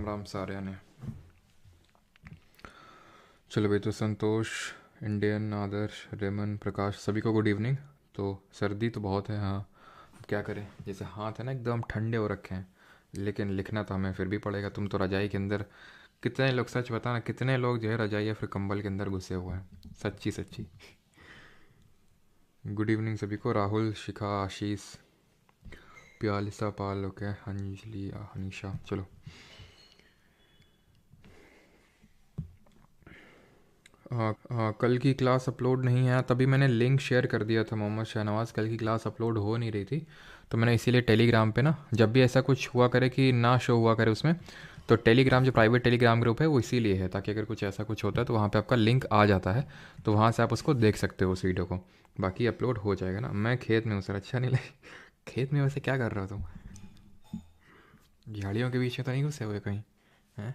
राम राम सारे ने। चलो भाई, तो संतोष, इंडियन, आदर्श, रेमन, प्रकाश, सभी को गुड इवनिंग। तो सर्दी तो बहुत है, हाँ। अब क्या करें, जैसे हाथ है ना एकदम ठंडे हो रखे हैं, लेकिन लिखना तो हमें फिर भी पड़ेगा। तुम तो रजाई के अंदर, कितने लोग, सच बताना कितने लोग जो है रजाई या फिर कंबल के अंदर घुसे हुए हैं, सच्ची सच्ची। गुड इवनिंग सभी को। राहुल, शिखा, आशीष, प्यालिसा, पाल, ओके, अंजलि, हनीशा। चलो, हाँ हाँ, कल की क्लास अपलोड नहीं है, तभी मैंने लिंक शेयर कर दिया था मोहम्मद शहनवाज़। कल की क्लास अपलोड हो नहीं रही थी, तो मैंने इसीलिए टेलीग्राम पे ना, जब भी ऐसा कुछ हुआ करे कि ना शो हुआ करे उसमें, तो टेलीग्राम जो प्राइवेट टेलीग्राम ग्रुप है वो इसीलिए है, ताकि अगर कुछ ऐसा कुछ होता है तो वहाँ पे आपका लिंक आ जाता है, तो वहाँ से आप उसको देख सकते हो उस वीडियो को। बाकी अपलोड हो जाएगा ना। मैं खेत में हूँ सर, अच्छा नहीं लगे। खेत में वैसे क्या कर रहे हो तुम? झाड़ियों के बीच में तो नहीं घुसे हुए कहीं? हैं?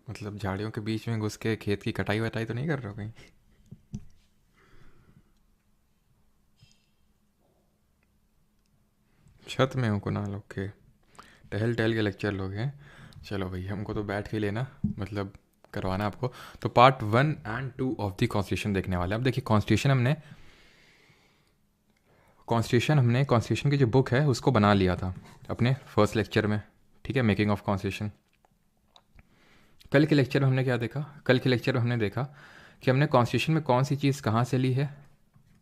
मतलब झाड़ियों के बीच में घुस के खेत की कटाई वटाई तो नहीं कर रहे हो कहीं? छत में हो कुनाल, ओके। टहल टहल के लेक्चर लोग हैं। चलो भाई, हमको तो बैठ के लेना, मतलब करवाना आपको। तो पार्ट 1 और 2 ऑफ द कॉन्स्टिट्यूशन देखने वाले हैं। अब देखिए, कॉन्स्टिट्यूशन की जो बुक है उसको बना लिया था अपने फर्स्ट लेक्चर में, ठीक है, मेकिंग ऑफ कॉन्स्टिट्यूशन। कल के लेक्चर में हमने क्या देखा? कल के लेक्चर में हमने देखा कि हमने कॉन्स्टिट्यूशन में कौन सी चीज़ कहाँ से ली है।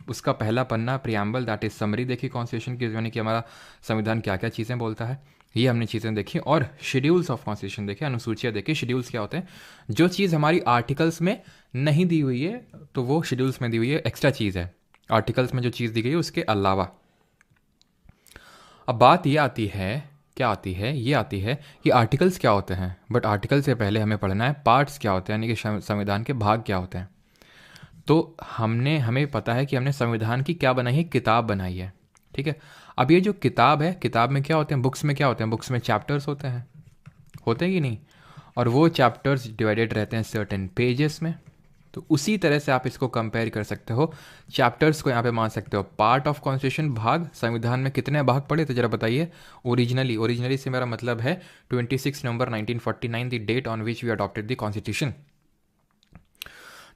उसका पहला पन्ना प्रियम्बल, दैट इज समरी देखी कॉन्स्टिट्यूशन की, यानी कि हमारा संविधान क्या क्या चीज़ें बोलता है, ये हमने चीज़ें देखी। और शेड्यूल्स ऑफ कॉन्स्टिट्यूशन देखे, अनुसूचियाँ देखी। शेड्यूल्स क्या होते हैं? जो चीज़ हमारी आर्टिकल्स में नहीं दी हुई है तो वो शेड्यूल्स में दी हुई है, एक्स्ट्रा चीज़ है। आर्टिकल्स में जो चीज़ दी गई है उसके अलावा। अब बात ये आती है, क्या आती है, ये आती है कि आर्टिकल्स क्या होते हैं। बट आर्टिकल से पहले हमें पढ़ना है पार्ट्स क्या होते हैं, यानी कि संविधान के भाग क्या होते हैं। तो हमें पता है कि हमने संविधान की क्या बनाई है, किताब बनाई है, ठीक है। अब ये जो किताब है, किताब में क्या होते हैं, बुक्स में क्या होते हैं? बुक्स में चैप्टर्स होते हैं कि नहीं? और वो चैप्टर्स डिवाइडेड रहते हैं सर्टेन पेजेस में। तो उसी तरह से आप इसको कंपेयर कर सकते हो, चैप्टर्स को यहाँ पे मान सकते हो पार्ट ऑफ कॉन्स्टिट्यूशन, भाग। संविधान में कितने भाग पड़े तो जरा बताइए। ओरिजिनली से मेरा मतलब है 26 नवंबर 1949, the date on which we adopted the constitution,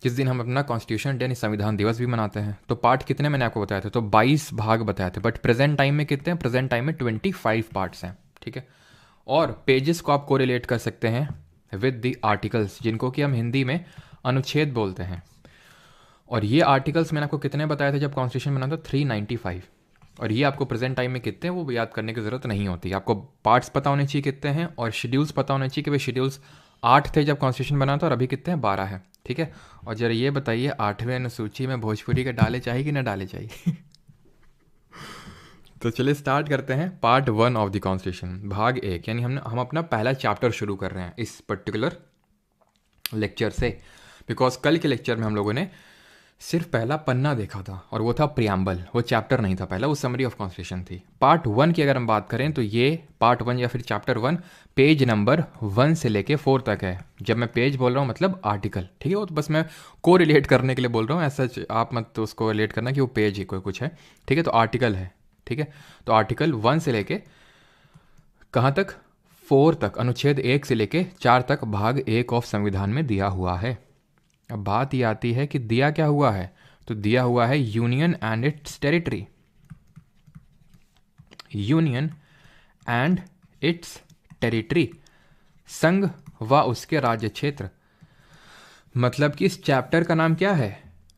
जिस दिन हम अपना कॉन्स्टिट्यूशन डे यानी संविधान दिवस भी मनाते हैं। तो पार्ट कितने मैंने आपको बताया था? तो 22 भाग बताए थे। बट प्रेजेंट टाइम में कितने हैं? प्रेजेंट टाइम में 25 पार्ट्स हैं, ठीक है। और पेजेस को आप कोरिलेट कर सकते हैं विद द आर्टिकल्स, जिनको कि हम हिंदी में अनुच्छेद बोलते हैं। और ये आर्टिकल्स मैंने आपको कितने बताए थे जब कॉन्स्टिट्यूशन बना था? 395। और ये आपको प्रेजेंट टाइम में कितने हैं वो याद करने की ज़रूरत नहीं होती। आपको पार्ट्स पता होने चाहिए कितने हैं, और शेड्यूल्स पता होने चाहिए कि भाई शेड्यूल्स 8 थे जब कॉन्स्टिट्यूशन बना था, और अभी कितने हैं? 12 है, ठीक है। और जरा ये बताइए, 8वें अनुसूची में भोजपुरी के डाले चाहिए कि ना डाले चाहिए? तो चलिए स्टार्ट करते हैं। पार्ट 1 ऑफ द कॉन्स्टिट्यूशन, भाग 1, यानी हम अपना पहला चैप्टर शुरू कर रहे हैं इस पर्टिकुलर लेक्चर से। बिकॉज कल के लेक्चर में हम लोगों ने सिर्फ पहला पन्ना देखा था, और वो था प्रियम्बल, वो चैप्टर नहीं था पहला, वो समरी ऑफ कॉन्स्टिट्यूशन थी। पार्ट 1 की अगर हम बात करें तो ये पार्ट 1 या फिर चैप्टर 1 पेज नंबर 1 से लेके 4 तक है। जब मैं पेज बोल रहा हूँ मतलब आर्टिकल, ठीक है। वो तो बस मैं को रिलेट करने के लिए बोल रहा हूँ, ऐसा आप मत तो उसको रिलेट करना कि वो पेज ही कोई कुछ है, ठीक है। तो आर्टिकल है, ठीक है। तो आर्टिकल 1 से लेके कहाँ तक? 4 तक, अनुच्छेद 1 से लेके 4 तक भाग 1 ऑफ संविधान में दिया हुआ है। अब बात ये आती है कि दिया क्या हुआ है? तो दिया हुआ है union and it's territory. Union and it's territory, संघ व उसके राज्य क्षेत्र। मतलब कि इस चैप्टर का नाम क्या है?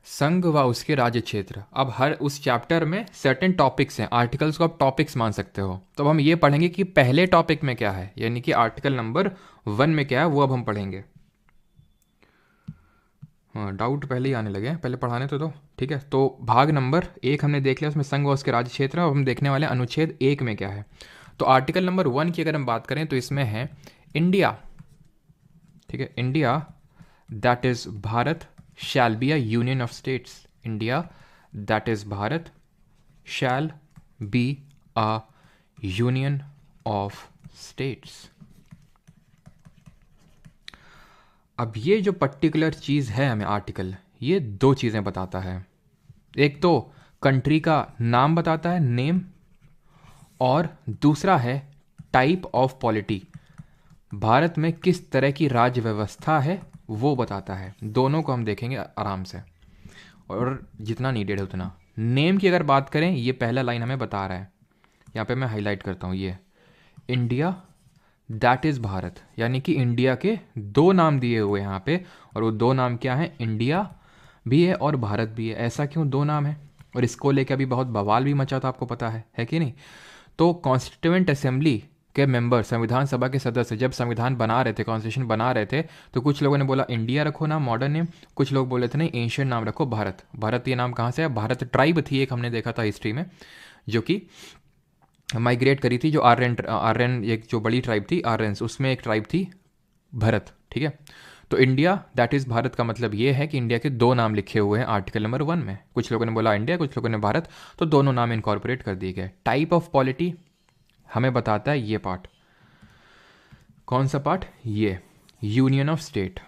संघ व उसके राज्य क्षेत्र। अब हर उस चैप्टर में सर्टेन टॉपिक्स हैं, आर्टिकल्स को आप टॉपिक्स मान सकते हो। तो अब हम ये पढ़ेंगे कि पहले टॉपिक में क्या है, यानी कि आर्टिकल नंबर 1 में क्या है, वो अब हम पढ़ेंगे। हाँ, डाउट पहले ही आने लगे हैं, पहले पढ़ाने तो दो, ठीक है। तो भाग नंबर 1 हमने देख लिया, उसमें संघ व उसके राज्य क्षेत्र। अब हम देखने वाले हैं अनुच्छेद 1 में क्या है। तो आर्टिकल नंबर 1 की अगर हम बात करें तो इसमें है इंडिया, ठीक है। India that is Bharat shall be a union of states. India that is Bharat shall be a union of states. अब ये जो पर्टिकुलर चीज़ है हमें आर्टिकल, ये दो चीज़ें बताता है। एक तो कंट्री का नाम बताता है, नेम, और दूसरा है टाइप ऑफ पॉलिटी, भारत में किस तरह की राज्य व्यवस्था है वो बताता है। दोनों को हम देखेंगे आराम से, और जितना नीडेड है उतना। नेम की अगर बात करें, ये पहला लाइन हमें बता रहा है, यहाँ पे मैं हाईलाइट करता हूँ, ये इंडिया दैट इज़ भारत, यानी कि इंडिया के दो नाम दिए हुए हैं यहाँ पे, और वो दो नाम क्या हैं? इंडिया भी है और भारत भी है। ऐसा क्यों दो नाम है? और इसको लेकर अभी बहुत बवाल भी मचा था, आपको पता है कि नहीं? तो कॉन्स्टिट्यूएंट असेंबली के मेंबर, संविधान सभा के सदस्य जब संविधान बना रहे थे, कॉन्स्टिट्यूशन बना रहे थे, तो कुछ लोगों ने बोला इंडिया रखो नाम, मॉडर्न नेम। कुछ लोग बोले थे नहीं, एंशियंट नाम रखो, भारत। भारत ये नाम कहाँ से है? भारत ट्राइब थी एक, हमने देखा था हिस्ट्री में, जो कि माइग्रेट करी थी, जो आर्यन एक जो बड़ी ट्राइब थी आर्यंस, उसमें एक ट्राइब थी भरत, ठीक है। तो इंडिया दैट इज़ भारत का मतलब ये है कि इंडिया के दो नाम लिखे हुए हैं आर्टिकल नंबर 1 में। कुछ लोगों ने बोला इंडिया, कुछ लोगों ने भारत, तो दोनों नाम इनकॉर्पोरेट कर दिए गए। टाइप ऑफ पॉलिटी हमें बताता है ये पार्ट। कौन सा पार्ट? ये यूनियन ऑफ स्टेट।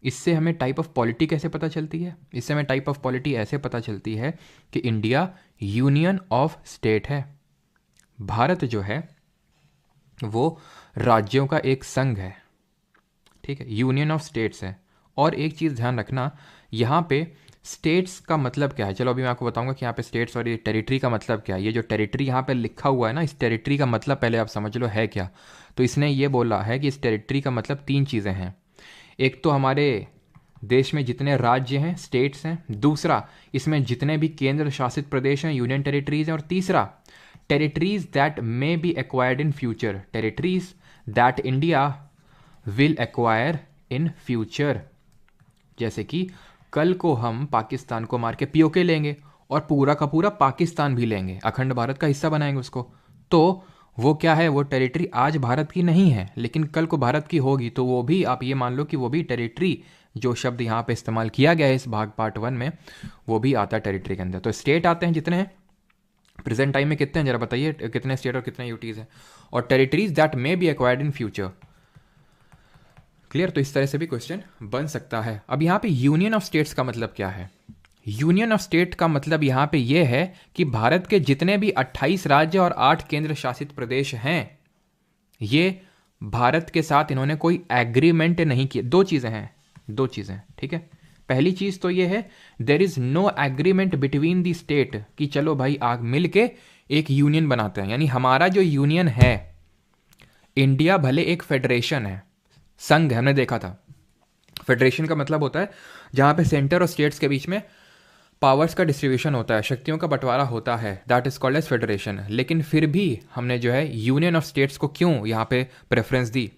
इससे हमें टाइप ऑफ पॉलिटी कैसे पता चलती है? इससे हमें टाइप ऑफ पॉलिटी ऐसे पता चलती है कि इंडिया यूनियन ऑफ स्टेट है, भारत जो है वो राज्यों का एक संघ है, ठीक है, यूनियन ऑफ स्टेट्स है। और एक चीज़ ध्यान रखना, यहाँ पे स्टेट्स का मतलब क्या है? चलो अभी मैं आपको बताऊंगा कि यहाँ पे स्टेट्स और ये टेरिटरी का मतलब क्या है। ये जो टेरिटरी यहाँ पे लिखा हुआ है ना, इस टेरिटरी का मतलब पहले आप समझ लो है क्या। तो इसने ये बोला है कि इस टेरिटरी का मतलब तीन चीज़ें हैं। एक तो हमारे देश में जितने राज्य हैं, स्टेट्स हैं। दूसरा, इसमें जितने भी केंद्र शासित प्रदेश हैं, यूनियन टेरिटरीज हैं। और तीसरा, territories that may be acquired in future, territories that India will acquire in future. जैसे कि कल को हम पाकिस्तान को मार के पीओके लेंगे और पूरा का पूरा पाकिस्तान भी लेंगे, अखंड भारत का हिस्सा बनाएंगे उसको, तो वो क्या है? वो टेरिटरी आज भारत की नहीं है, लेकिन कल को भारत की होगी, तो वो भी आप ये मान लो कि वो भी टेरिटरी, जो शब्द यहाँ पे इस्तेमाल किया गया है इस भाग पार्ट 1 में, वो भी आता है टेरिटरी के अंदर। तो स्टेट आते हैं जितने हैं प्रेजेंट टाइम में, कितने हैं जरा बताइए, कितने स्टेट और कितने यूटीज हैं? और territories that may be acquired in future. Clear? तो इस तरह से भी क्वेश्चन बन सकता है। अब यहाँ पे यूनियन ऑफ स्टेट्स का मतलब क्या है? यूनियन ऑफ स्टेट का मतलब यहाँ पे ये है कि भारत के जितने भी 28 राज्य और 8 केंद्र शासित प्रदेश हैं, ये भारत के साथ इन्होंने कोई एग्रीमेंट नहीं किया। दो चीज़ें, ठीक है। पहली चीज़ तो ये है, there is no agreement between the state, कि चलो भाई आग मिल के एक यूनियन बनाते हैं। यानी हमारा जो यूनियन है, इंडिया भले एक फेडरेशन है, संघ है, हमने देखा था। फेडरेशन का मतलब होता है जहां पे सेंटर और स्टेट्स के बीच में पावर्स का डिस्ट्रीब्यूशन होता है, शक्तियों का बंटवारा होता है, that is called as federation. लेकिन फिर भी हमने जो है यूनियन ऑफ स्टेट्स को क्यों यहाँ पे प्रेफरेंस दी,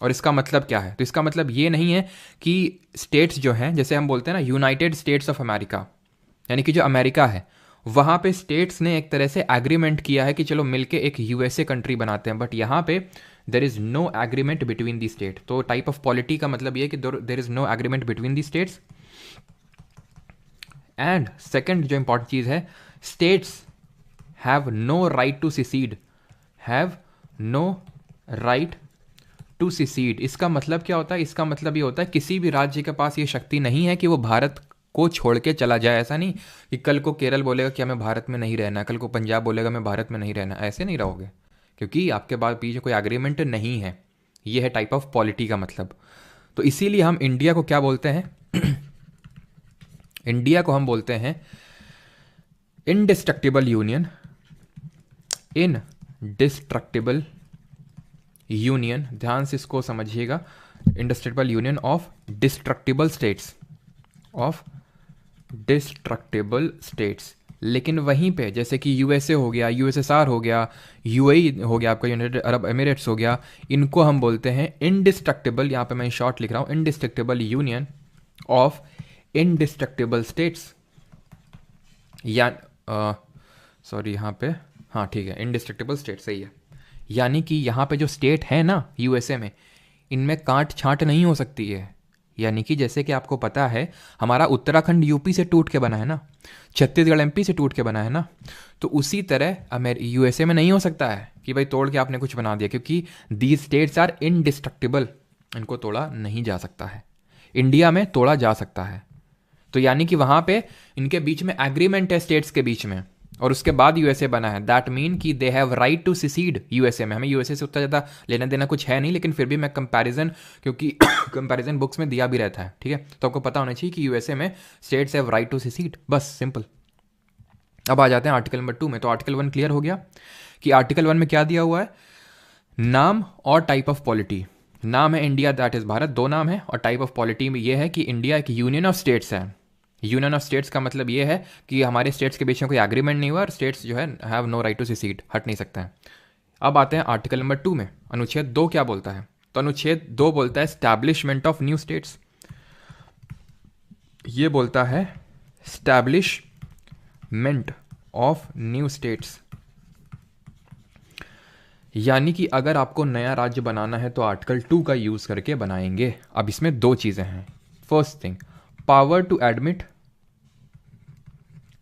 और इसका मतलब क्या है? तो इसका मतलब ये नहीं है कि स्टेट्स जो हैं, जैसे हम बोलते हैं ना यूनाइटेड स्टेट्स ऑफ अमेरिका, यानी कि जो अमेरिका है वहाँ पे स्टेट्स ने एक तरह से एग्रीमेंट किया है कि चलो मिलके एक यूएसए कंट्री बनाते हैं, बट यहाँ पे there is no agreement between the state. तो टाइप ऑफ पॉलिटी का मतलब ये कि there is no agreement between the states. And second जो इंपॉर्टेंट चीज़ है, states have no right to secede, have no right to secede. इसका मतलब क्या होता है? इसका मतलब ये होता है किसी भी राज्य के पास ये शक्ति नहीं है कि वो भारत को छोड़ के चला जाए। ऐसा नहीं कि कल को केरल बोलेगा कि हमें भारत में नहीं रहना, कल को पंजाब बोलेगा मैं भारत में नहीं रहना, ऐसे नहीं रहोगे, क्योंकि आपके पास पीछे कोई एग्रीमेंट नहीं है। ये है टाइप ऑफ पॉलिटी का मतलब। तो इसीलिए हम इंडिया को क्या बोलते हैं? इंडिया को हम बोलते हैं इनडिस्ट्रक्टिबल यूनियन, इनडिस्ट्रक्टिबल यूनियन, ध्यान से इसको समझिएगा, indestructible union of destructible states, of destructible states. लेकिन वहीं पे जैसे कि यूएसए हो गया, यूएसएसआर हो गया, यूएई हो गया, आपका यूनाइटेड अरब एमिरेट्स हो गया, इनको हम बोलते हैं इनडिस्ट्रक्टिबल, यहाँ पे मैं शॉर्ट लिख रहा हूँ, indestructible union of indestructible states. या सॉरी यहाँ पे, हाँ ठीक है, इनडिस्ट्रक्टिबल स्टेट सही है। यानी कि यहाँ पे जो स्टेट है ना यूएसए में, इनमें काट छांट नहीं हो सकती है। यानी कि जैसे कि आपको पता है हमारा उत्तराखंड यूपी से टूट के बना है ना, छत्तीसगढ़ एमपी से टूट के बना है ना, तो उसी तरह यूएसए में नहीं हो सकता है कि भाई तोड़ के आपने कुछ बना दिया, क्योंकि दीज स्टेट्स आर इनडिस्ट्रक्टिबल, इनको तोड़ा नहीं जा सकता है। इंडिया में तोड़ा जा सकता है। तो यानी कि वहाँ पे इनके बीच में एग्रीमेंट है स्टेट्स के बीच में और उसके बाद यूएसए बना है, दैट मीन कि they have right to secede USA में। हमें यूएसए से उतना ज़्यादा लेना देना कुछ है नहीं, लेकिन फिर भी मैं कंपैरिजन, क्योंकि कंपैरिजन बुक्स में दिया भी रहता है, ठीक है, तो आपको पता होना चाहिए कि यूएसए में states have right to secede, बस सिंपल। अब आ जाते हैं आर्टिकल नंबर 2 में। तो आर्टिकल 1 क्लियर हो गया कि आर्टिकल 1 में क्या दिया हुआ है, नाम और टाइप ऑफ पॉलिटी। नाम है इंडिया, दैट इज भारत, 2 नाम है, और टाइप ऑफ पॉलिटी में ये है कि इंडिया एक यूनियन ऑफ स्टेट्स है। यूनियन ऑफ स्टेट्स का मतलब ये है कि हमारे स्टेट्स के बीच में कोई एग्रीमेंट नहीं हुआ और स्टेट्स जो है have no right to secede, हट नहीं सकते हैं। अब आते हैं आर्टिकल नंबर 2 में। अनुच्छेद 2 क्या बोलता है? तो अनुच्छेद 2 बोलता है एस्टैब्लिशमेंट ऑफ न्यू स्टेट्स। ये बोलता है एस्टैब्लिशमेंट ऑफ न्यू स्टेट्स, यानी कि अगर आपको नया राज्य बनाना है तो आर्टिकल 2 का यूज करके बनाएंगे। अब इसमें 2 चीजें हैं। First thing, power to admit,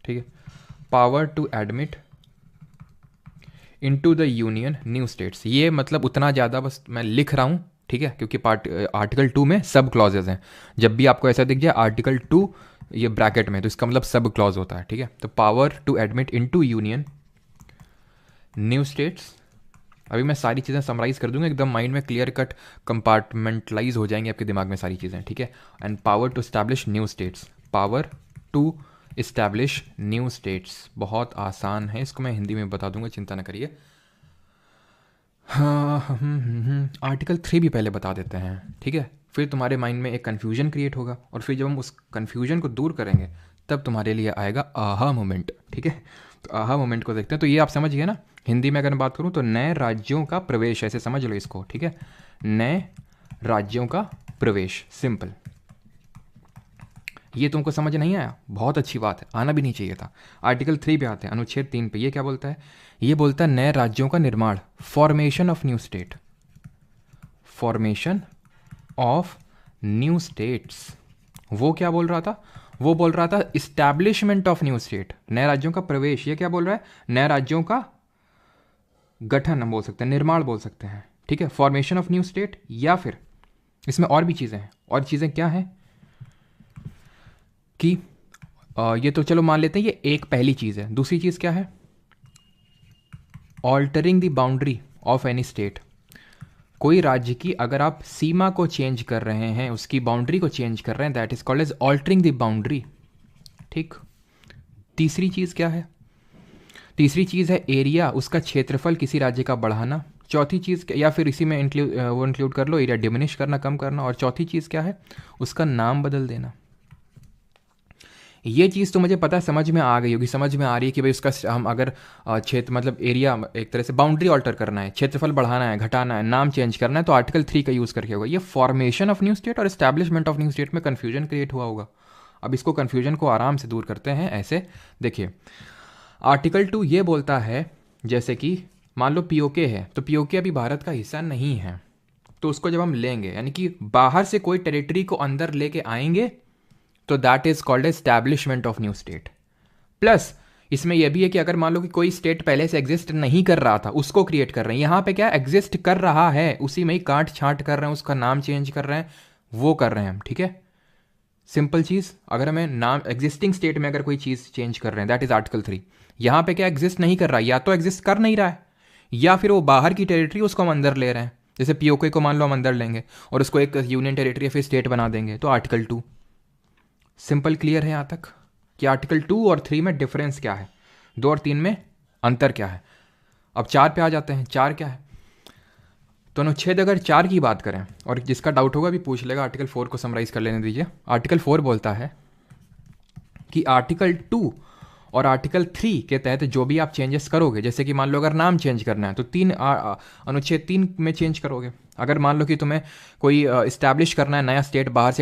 ठीक है, power to admit into the union new states. ये मतलब उतना ज़्यादा बस मैं लिख रहा हूँ, ठीक है, क्योंकि आर्टिकल 2 में सब क्लॉजेज हैं। जब भी आपको ऐसा दिख जाए आर्टिकल 2 ये ब्रैकेट में, तो इसका मतलब सब क्लॉज होता है, ठीक है। तो power to admit into union new states. अभी मैं सारी चीज़ें समराइज कर दूंगा, एकदम माइंड में क्लियर कट कंपार्टमेंटलाइज हो जाएंगे आपके दिमाग में सारी चीज़ें, ठीक है। And power to establish new states, power to establish new states, बहुत आसान है, इसको मैं हिंदी में बता दूंगा, चिंता न करिए। हाँ, आर्टिकल 3 भी पहले बता देते हैं, ठीक है, फिर तुम्हारे माइंड में एक कन्फ्यूजन क्रिएट होगा, और फिर जब हम उस कन्फ्यूजन को दूर करेंगे तब तुम्हारे लिए आएगा आहा मोमेंट, ठीक है। तो आहा मोमेंट को देखते हैं। तो ये आप समझ गए ना, हिंदी में अगर मैं बात करूँ तो नए राज्यों का प्रवेश, ऐसे समझ लो इसको, ठीक है, नए राज्यों का प्रवेश, सिंपल। ये तुमको समझ नहीं आया, बहुत अच्छी बात है, आना भी नहीं चाहिए था। आर्टिकल 3 पे आते हैं, अनुच्छेद 3 पे। ये क्या बोलता है? ये बोलता है नए राज्यों का निर्माण, formation of new state, formation of new states. वो क्या बोल रहा था? वो बोल रहा था इस्टेब्लिशमेंट ऑफ न्यू स्टेट, नए राज्यों का प्रवेश। ये क्या बोल रहा है? नए राज्यों का गठन हम बोल सकते हैं, निर्माण बोल सकते हैं, ठीक है, फॉर्मेशन ऑफ न्यू स्टेट। या फिर इसमें और भी चीज़ें हैं, और चीज़ें क्या हैं कि ये तो चलो मान लेते हैं, ये एक पहली चीज़ है। दूसरी चीज़ क्या है? Altering the boundary of any state. कोई राज्य की अगर आप सीमा को चेंज कर रहे हैं, उसकी बाउंड्री को चेंज कर रहे हैं, that is called as altering the boundary, ठीक। तीसरी चीज़ क्या है? तीसरी चीज़ है एरिया, उसका क्षेत्रफल किसी राज्य का बढ़ाना। चौथी चीज़, या फिर इसी में इंक्लूड कर लो, एरिया डिमिनिश करना, कम करना। और चौथी चीज़ क्या है? उसका नाम बदल देना। ये चीज़ तो मुझे पता है, समझ में आ गई होगी, समझ में आ रही है कि भाई उसका हम अगर क्षेत्र मतलब एरिया, एक तरह से बाउंड्री ऑल्टर करना है, क्षेत्रफल बढ़ाना है, घटाना है, नाम चेंज करना है, तो आर्टिकल 3 का यूज़ करके होगा। ये फॉर्मेशन ऑफ न्यू स्टेट और एस्टैब्लिशमेंट ऑफ न्यू स्टेट में कन्फ्यूजन क्रिएट हुआ होगा। अब इसको कन्फ्यूजन को आराम से दूर करते हैं ऐसे। देखिए, आर्टिकल 2 ये बोलता है, जैसे कि मान लो पीओके है, तो पीओके अभी भारत का हिस्सा नहीं है, तो उसको जब हम लेंगे, यानी कि बाहर से कोई टेरिटरी को अंदर लेके आएंगे, तो that is called establishment of new state. Plus इसमें यह भी है कि अगर मान लो कि कोई स्टेट पहले से एग्जिस्ट नहीं कर रहा था, उसको क्रिएट कर रहे हैं। यहाँ पे क्या एग्जिस्ट कर रहा है, उसी में ही काट छांट कर रहे हैं, उसका नाम चेंज कर रहे हैं, वो कर रहे हैं हम, ठीक है। सिंपल चीज़, अगर हमें नाम एग्जिस्टिंग स्टेट में अगर कोई चीज़ चेंज कर रहे हैं, दैट इज आर्टिकल 3। यहाँ पे क्या एग्जिस्ट नहीं कर रहा है, या तो एग्जिस्ट कर नहीं रहा है, या फिर वो बाहर की टेरिटरी उसको हम अंदर ले रहे हैं। जैसे पीओके को मान लो हम अंदर लेंगे और उसको एक यूनियन टेरिटरी या फिर स्टेट बना देंगे, तो आर्टिकल 2। सिंपल क्लियर है यहाँ तक कि आर्टिकल 2 और 3 में डिफरेंस क्या है, 2 और 3 में अंतर क्या है। अब 4 पे आ जाते हैं। 4 क्या है? तो अनुच्छेद अगर 4 की बात करें, और जिसका डाउट होगा भी पूछ लेगा, आर्टिकल 4 को समराइज कर लेने दीजिए। आर्टिकल 4 बोलता है कि आर्टिकल 2 और आर्टिकल 3 के तहत जो भी आप चेंजेस करोगे, जैसे कि मान लो अगर नाम चेंज करना है तो अनुच्छेद 3 में चेंज करोगे। अगर मान लो कि तुम्हें कोई इस्टेब्लिश करना है नया स्टेट, बाहर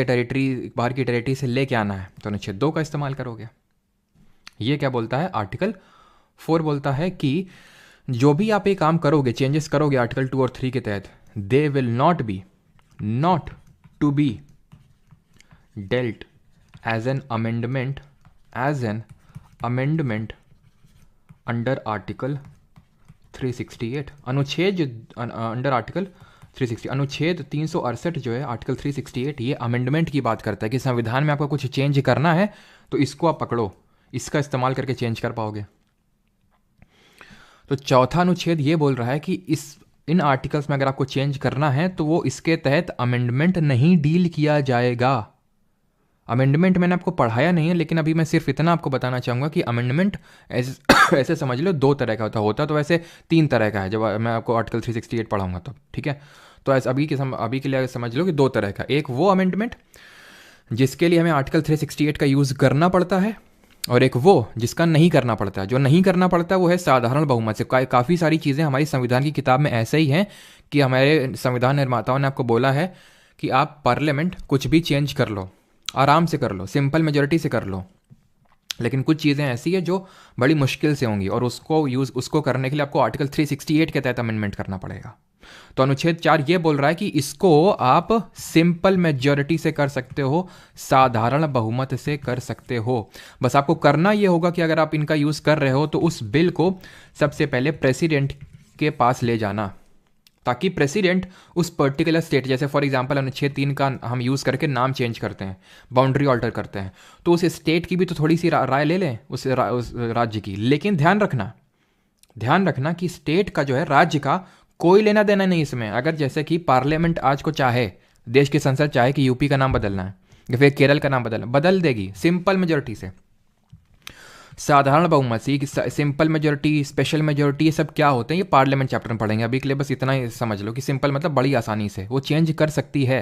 की टेरिटरी से लेके आना है, तो अनुच्छेद 2 का इस्तेमाल करोगे। ये क्या बोलता है? आर्टिकल 4 बोलता है कि जो भी आप ये काम करोगे, चेंजेस करोगे आर्टिकल 2 और 3 के तहत, they will not to be dealt as an amendment under article 368। अनुच्छेद अंडर आर्टिकल 360, अनुच्छेद 368 जो है आर्टिकल 368, ये अमेंडमेंट की बात करता है कि संविधान में आपको कुछ चेंज करना है तो इसको आप पकड़ो, इसका इस्तेमाल करके चेंज कर पाओगे। तो चौथा अनुच्छेद ये बोल रहा है कि इस इन आर्टिकल्स में अगर आपको चेंज करना है तो वो इसके तहत अमेंडमेंट नहीं डील किया जाएगा। अमेंडमेंट मैंने आपको पढ़ाया नहीं है, लेकिन अभी मैं सिर्फ इतना आपको बताना चाहूँगा कि अमेंडमेंट ऐसे ऐसे समझ लो दो तरह का होता तो वैसे तीन तरह का है, जब मैं आपको आर्टिकल 368 पढ़ाऊंगा तो, ठीक है। तो ऐसे अभी के लिए समझ लो कि दो तरह का, एक वो अमेंडमेंट जिसके लिए हमें आर्टिकल 368 का यूज़ करना पड़ता है, और एक वो जिसका नहीं करना पड़ता है। जो नहीं करना पड़ता वो है साधारण बहुमत से। काफ़ी सारी चीज़ें हमारी संविधान की किताब में ऐसे ही हैं कि हमारे संविधान निर्माताओं ने आपको बोला है कि आप पार्लियामेंट कुछ भी चेंज कर लो, आराम से कर लो, सिंपल मेजोरिटी से कर लो, लेकिन कुछ चीज़ें ऐसी है जो बड़ी मुश्किल से होंगी, और उसको करने के लिए आपको आर्टिकल 368 के तहत अमेंडमेंट करना पड़ेगा। तो अनुच्छेद 4 ये बोल रहा है कि इसको आप सिंपल मेजॉरिटी से कर सकते हो, साधारण बहुमत से कर सकते हो। बस आपको करना ये होगा कि अगर आप इनका यूज़ कर रहे हो तो उस बिल को सबसे पहले प्रेसिडेंट के पास ले जाना, ताकि प्रेसिडेंट उस पर्टिकुलर स्टेट, जैसे फॉर एग्जांपल अनुच्छेद 3 का हम यूज़ करके नाम चेंज करते हैं, बाउंड्री ऑल्टर करते हैं, तो उस स्टेट की भी तो थोड़ी सी राय ले लें, उस राज्य की। लेकिन ध्यान रखना कि स्टेट का जो है, राज्य का कोई लेना देना नहीं इसमें। अगर जैसे कि पार्लियामेंट आज को चाहे, देश की संसद चाहे कि यूपी का नाम बदलना है या फिर केरल का नाम बदलना, बदल देगी सिंपल मेजोरिटी से। साधारण बहुमत से, सिंपल मेजोरिटी, स्पेशल मेजोरिटी, ये सब क्या होते हैं ये पार्लियामेंट चैप्टर में पढ़ेंगे। अभी के लिए बस इतना ही समझ लो कि सिंपल मतलब बड़ी आसानी से वो चेंज कर सकती है,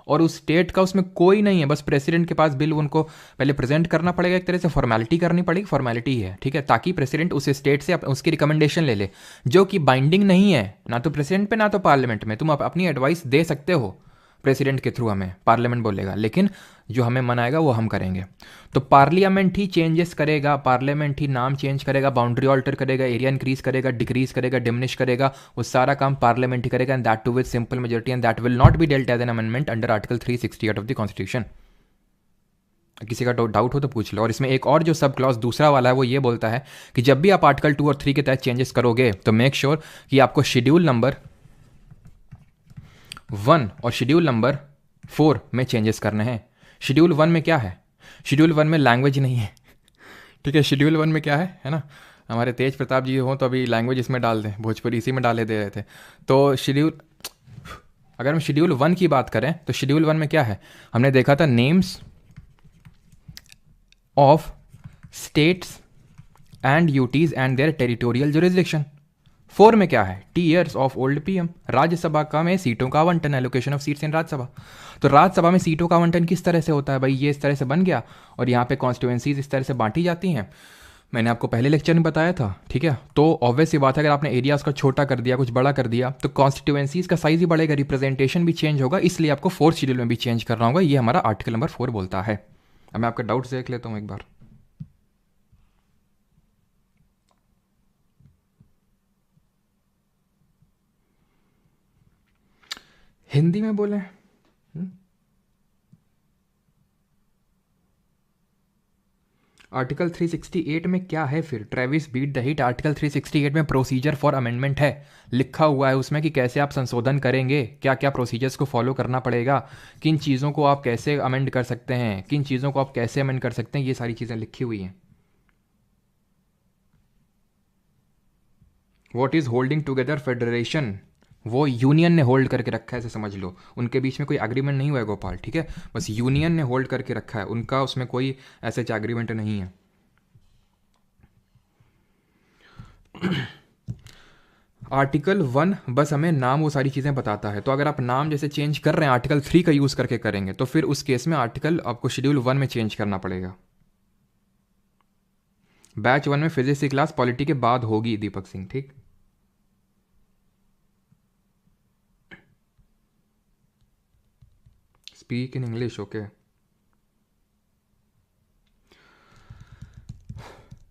और उस स्टेट का उसमें कोई नहीं है। बस प्रेसिडेंट के पास बिल उनको पहले प्रेजेंट करना पड़ेगा, एक तरह से फॉर्मेलिटी करनी पड़ेगी, फॉर्मेलिटी है, ठीक है, ताकि प्रेसिडेंट उस स्टेट से उसकी रिकमेंडेशन ले ले, जो कि बाइंडिंग नहीं है ना तो प्रेसिडेंट पे ना तो पार्लियामेंट में। तुम अपनी एडवाइस दे सकते हो प्रेसिडेंट के थ्रू, हमें पार्लियामेंट बोलेगा, लेकिन जो हमें मनाएगा वो हम करेंगे। तो पार्लियामेंट ही चेंजेस करेगा, पार्लियामेंट ही नाम चेंज करेगा, बाउंड्री ऑल्टर करेगा, एरिया इंक्रीज करेगा, डिक्रीज करेगा, डिमिनिश करेगा, वो सारा काम पार्लियामेंट ही करेगा, and that too with simple majority, and that will not be dealt as an amendment under article 368 of the constitution. किसी का डाउट हो तो पूछ लो। और इसमें एक और जो सब क्लॉज दूसरा वाला है वो ये बोलता है कि जब भी आप आर्टिकल 2 और 3 के तहत चेंजेस करोगे तो मेक श्योर कि आपको शेड्यूल नंबर 1 और शेड्यूल नंबर 4 में चेंजेस करने हैं। शेड्यूल 1 में क्या है? शेड्यूल 1 में लैंग्वेज नहीं है, ठीक है। शेड्यूल 1 में क्या है ना, हमारे तेज प्रताप जी हों तो अभी लैंग्वेज इसमें डाल दें, भोजपुरी इसी में डाले दे रहे थे। तो अगर हम शेड्यूल 1 की बात करें तो शेड्यूल 1 में क्या है, हमने देखा था names of states and UTs and their territorial jurisdiction. 4 में क्या है, tears of old PM, Rajya Sabha का में सीटों का आवंटन, allocation of seats in Rajya Sabha. तो राज्यसभा में सीटों का आवंटन किस तरह से होता है भाई, ये इस तरह से बन गया, और यहाँ पे कॉन्स्टिट्यूएंसीज इस तरह से बांटी जाती हैं। मैंने आपको पहले लेक्चर में बताया था, ठीक है। तो ऑब्वियस सी बात है, अगर आपने एरियाज का छोटा कर दिया, कुछ बड़ा कर दिया, तो कॉन्स्टिट्यूएंसीज का साइज ही बढ़ेगा, रिप्रेजेंटेशन भी चेंज होगा, इसलिए आपको 4th शेड्यूल में भी चेंज करना होगा। ये हमारा आर्टिकल नंबर 4 बोलता है। अब मैं आपका डाउट देख लेता हूँ एक बार। हिंदी में बोले, आर्टिकल 368 में क्या है फिर? ट्रेविस बीट द हिट। आर्टिकल 368 में प्रोसीजर फॉर अमेंडमेंट है, लिखा हुआ है उसमें कि कैसे आप संशोधन करेंगे, क्या क्या प्रोसीजर्स को फॉलो करना पड़ेगा, किन चीज़ों को आप कैसे अमेंड कर सकते हैं, किन चीज़ों को आप कैसे अमेंड कर सकते हैं, ये सारी चीज़ें लिखी हुई हैं। What is holding together federation, वो यूनियन ने होल्ड करके रखा है, ऐसे समझ लो। उनके बीच में कोई एग्रीमेंट नहीं हुआ है गोपाल, ठीक है, बस यूनियन ने होल्ड करके रखा है, उनका उसमें कोई ऐसे एग्रीमेंट नहीं है। आर्टिकल 1 बस हमें नाम वो सारी चीज़ें बताता है। तो अगर आप नाम जैसे चेंज कर रहे हैं आर्टिकल 3 का यूज़ करके करेंगे, तो फिर उस केस में आर्टिकल आपको शेड्यूल 1 में चेंज करना पड़ेगा। बैच 1 में फिजिक्स की क्लास पॉलिटी के बाद होगी, दीपक सिंह, ठीक। Speak in English, okay.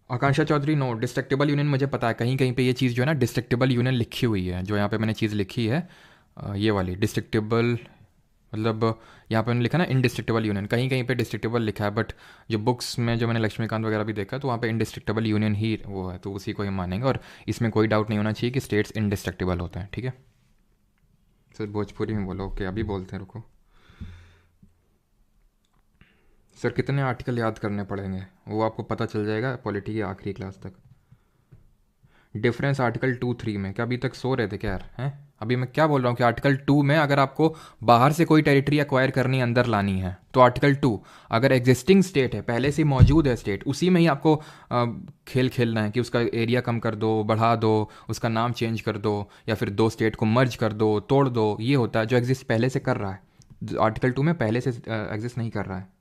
Akanksha Chaudhary, no destructible union, मुझे पता है कहीं कहीं पे ये चीज़ जो है ना डिस्ट्रक्टिबल यूनियन लिखी हुई है, जो यहाँ पे मैंने चीज़ लिखी है ये वाली डिस्ट्रक्टिबल, मतलब यहाँ पे मैंने लिखा ना इनडिस्ट्रक्टिबल यूनियन, कहीं कहीं पे डिस्ट्रक्टिबल लिखा है, बट जो बुक्स में जो मैंने लक्ष्मीकांत वगैरह भी देखा तो वहाँ पे इनडिस्ट्रक्टिबल यूनियन ही वो है, तो उसी को हम मानेंगे। और इसमें कोई डाउट नहीं होना चाहिए कि स्टेट्स इनडिस्ट्रक्टिबल होते हैं, ठीक है। सर भोजपुरी में बोलो, ओके अभी बोलते हैं, रुको। सर कितने आर्टिकल याद करने पड़ेंगे? वो आपको पता चल जाएगा पॉलिटी की आखिरी क्लास तक। डिफरेंस आर्टिकल 2(3) में। क्या अभी तक सो रहे थे क्या यार? हैं, अभी मैं क्या बोल रहा हूँ कि आर्टिकल 2 में अगर आपको बाहर से कोई टेरिटरी एक्वायर करनी है, अंदर लानी है, तो आर्टिकल 2, अगर एग्जिस्टिंग स्टेट है, पहले से मौजूद है स्टेट, उसी में ही आपको खेल खेलना है कि उसका एरिया कम कर दो, बढ़ा दो, उसका नाम चेंज कर दो, या फिर दो स्टेट को मर्ज कर दो, तोड़ दो। ये होता है जो एग्जिस्ट पहले से कर रहा है। आर्टिकल 2 में पहले से एग्जिस्ट नहीं कर रहा है।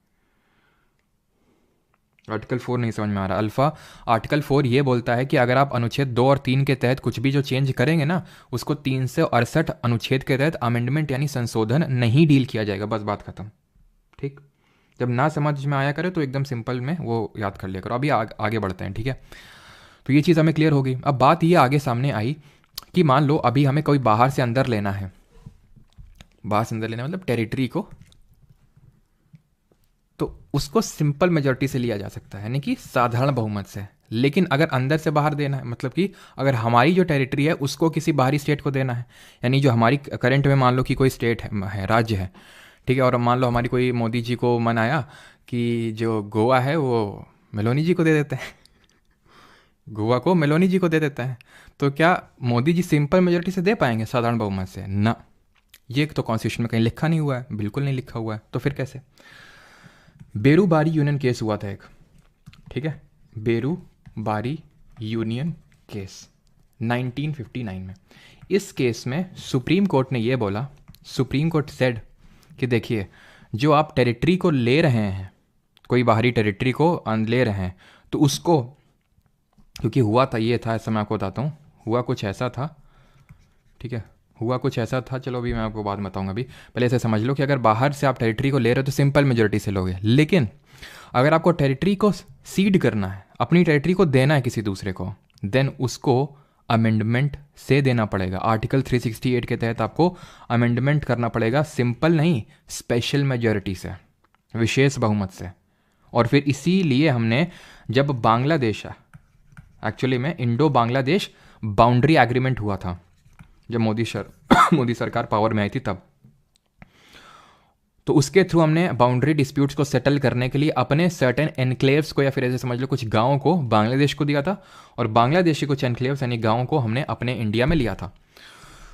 आर्टिकल 4 नहीं समझ में आ रहा अल्फ़ा। आर्टिकल 4 ये बोलता है कि अगर आप अनुच्छेद 2 और 3 के तहत कुछ भी जो चेंज करेंगे ना, उसको 368 अनुच्छेद के तहत अमेंडमेंट यानी संशोधन नहीं डील किया जाएगा। बस बात खत्म। ठीक, जब ना समझ में आया करे तो एकदम सिंपल में वो याद कर लिया करो। अभी आगे बढ़ते हैं, ठीक है। तो ये चीज़ हमें क्लियर हो गई। अब बात ये आगे सामने आई कि मान लो अभी हमें कोई बाहर से अंदर लेना है। बाहर से अंदर लेना मतलब टेरिटरी को, तो उसको सिंपल मेजॉरिटी से लिया जा सकता है, यानी कि साधारण बहुमत से। लेकिन अगर अंदर से बाहर देना है, मतलब कि अगर हमारी जो टेरिटरी है उसको किसी बाहरी स्टेट को देना है, यानी जो हमारी करंट में मान लो कि कोई स्टेट है राज्य है, ठीक है, और मान लो हमारी कोई मोदी जी को मन आया कि जो गोवा है वो मेलोनी जी को दे देते हैं गोवा को मेलोनी जी को दे देता है, तो क्या मोदी जी सिंपल मेजॉरिटी से दे पाएंगे साधारण बहुमत से? ना, ये तो कॉन्स्टिट्यूशन में कहीं लिखा नहीं हुआ है, बिल्कुल नहीं लिखा हुआ है। तो फिर कैसे? बेरूबारी यूनियन केस हुआ था एक, ठीक है, बेरूबारी यूनियन केस 1959 में। इस केस में सुप्रीम कोर्ट ने ये बोला, सुप्रीम कोर्ट सेड कि देखिए, जो आप टेरिटरी को ले रहे हैं, कोई बाहरी टेरिटरी को ले रहे हैं, तो उसको, क्योंकि हुआ था ये था, ऐसा मैं आपको बताता हूँ, हुआ कुछ ऐसा था, ठीक है, हुआ कुछ ऐसा था। चलो अभी मैं आपको बाद में बताऊंगा, अभी पहले ऐसे समझ लो कि अगर बाहर से आप टेरिटरी को ले रहे हो तो सिंपल मेजोरिटी से लोगे, लेकिन अगर आपको टेरिटरी को सीड करना है, अपनी टेरिटरी को देना है किसी दूसरे को, देन उसको अमेंडमेंट से देना पड़ेगा। आर्टिकल 368 के तहत आपको अमेंडमेंट करना पड़ेगा, सिंपल नहीं, स्पेशल मेजोरिटी से, विशेष बहुमत से। और फिर इसीलिए हमने जब बांग्लादेश, एक्चुअली में इंडो बांग्लादेश बाउंड्री एग्रीमेंट हुआ था, जब मोदी सरकार पावर में आई थी तब, तो उसके थ्रू हमने बाउंड्री डिस्प्यूट्स को सेटल करने के लिए अपने सर्टेन एनक्लेव्स को, या फिर ऐसे समझ लो कुछ गांवों को बांग्लादेश को दिया था, और बांग्लादेश के कुछ एनक्लेव्स यानी गांवों को हमने अपने इंडिया में लिया था।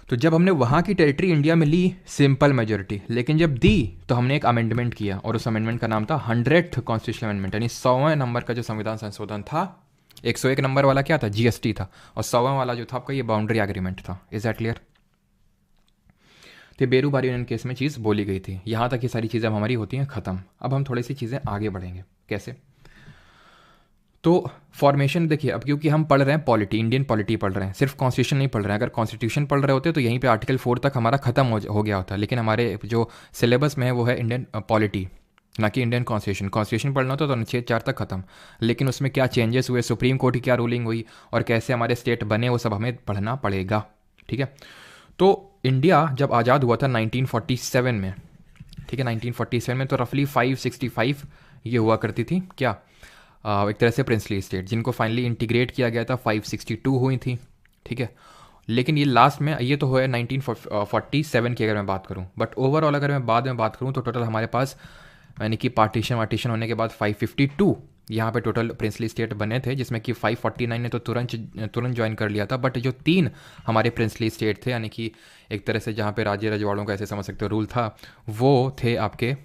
तो जब हमने वहाँ की टेरिटरी इंडिया में ली सिंपल मेजोरिटी, लेकिन जब दी तो हमने एक अमेंडमेंट किया, और उस अमेंडमेंट का नाम था 100th कॉन्स्टिट्यूशनल अमेंडमेंट, यानी 100वें नंबर का जो संविधान संशोधन था। 101 नंबर वाला क्या था? जीएसटी था, और 100वां वाला जो था आपका ये बाउंड्री एग्रीमेंट था। Is that clear? तो बेरूबारी यूनियन केस में चीज़ बोली गई थी। यहाँ तक ये सारी चीज़ें हमारी होती हैं ख़त्म। अब हम थोड़ी सी चीज़ें आगे बढ़ेंगे। कैसे? तो फॉर्मेशन देखिए, अब क्योंकि हम पढ़ रहे हैं पॉलिटी, इंडियन पॉलिटी पढ़ रहे हैं, सिर्फ कॉन्स्टिट्यूशन नहीं पढ़ रहे हैं। अगर कॉन्स्टिट्यूशन पढ़ रहे होते तो यहीं पे आर्टिकल 4 तक हमारा खत्म हो गया होता, लेकिन हमारे जो सिलेबस में है वो है इंडियन पॉलिटी, ना कि इंडियन कॉन्स्टिट्यूशन। कॉन्स्टिट्यूशन पढ़ना होता तो अनुच्छेद 4 तक खत्म, लेकिन उसमें क्या चेंजेस हुए, सुप्रीम कोर्ट की क्या रूलिंग हुई, और कैसे हमारे स्टेट बने, वो सब हमें पढ़ना पड़ेगा। ठीक है, तो इंडिया जब आज़ाद हुआ था 1947 में, ठीक है, 1947 में, तो रफली 565 ये हुआ करती थी क्या, एक तरह से प्रिंसली स्टेट, जिनको फाइनली इंटीग्रेट किया गया था 562 हुई थी। ठीक है, लेकिन ये लास्ट में, ये तो हुआ 1947 की अगर मैं बात करूं, बट ओवरऑल अगर मैं बाद में बात करूं तो टोटल हमारे पास, यानी कि पार्टीशन होने के बाद 552 यहाँ पे टोटल प्रिंसली स्टेट बने थे, जिसमें कि 549 ने तो तुरंत ज्वाइन कर लिया था। बट जो 3 हमारे प्रिंसली स्टेट थे, यानी कि एक तरह से जहाँ पे राज्य रजवाड़ों का ऐसे समझ सकते हो रूल था, वो थे आपके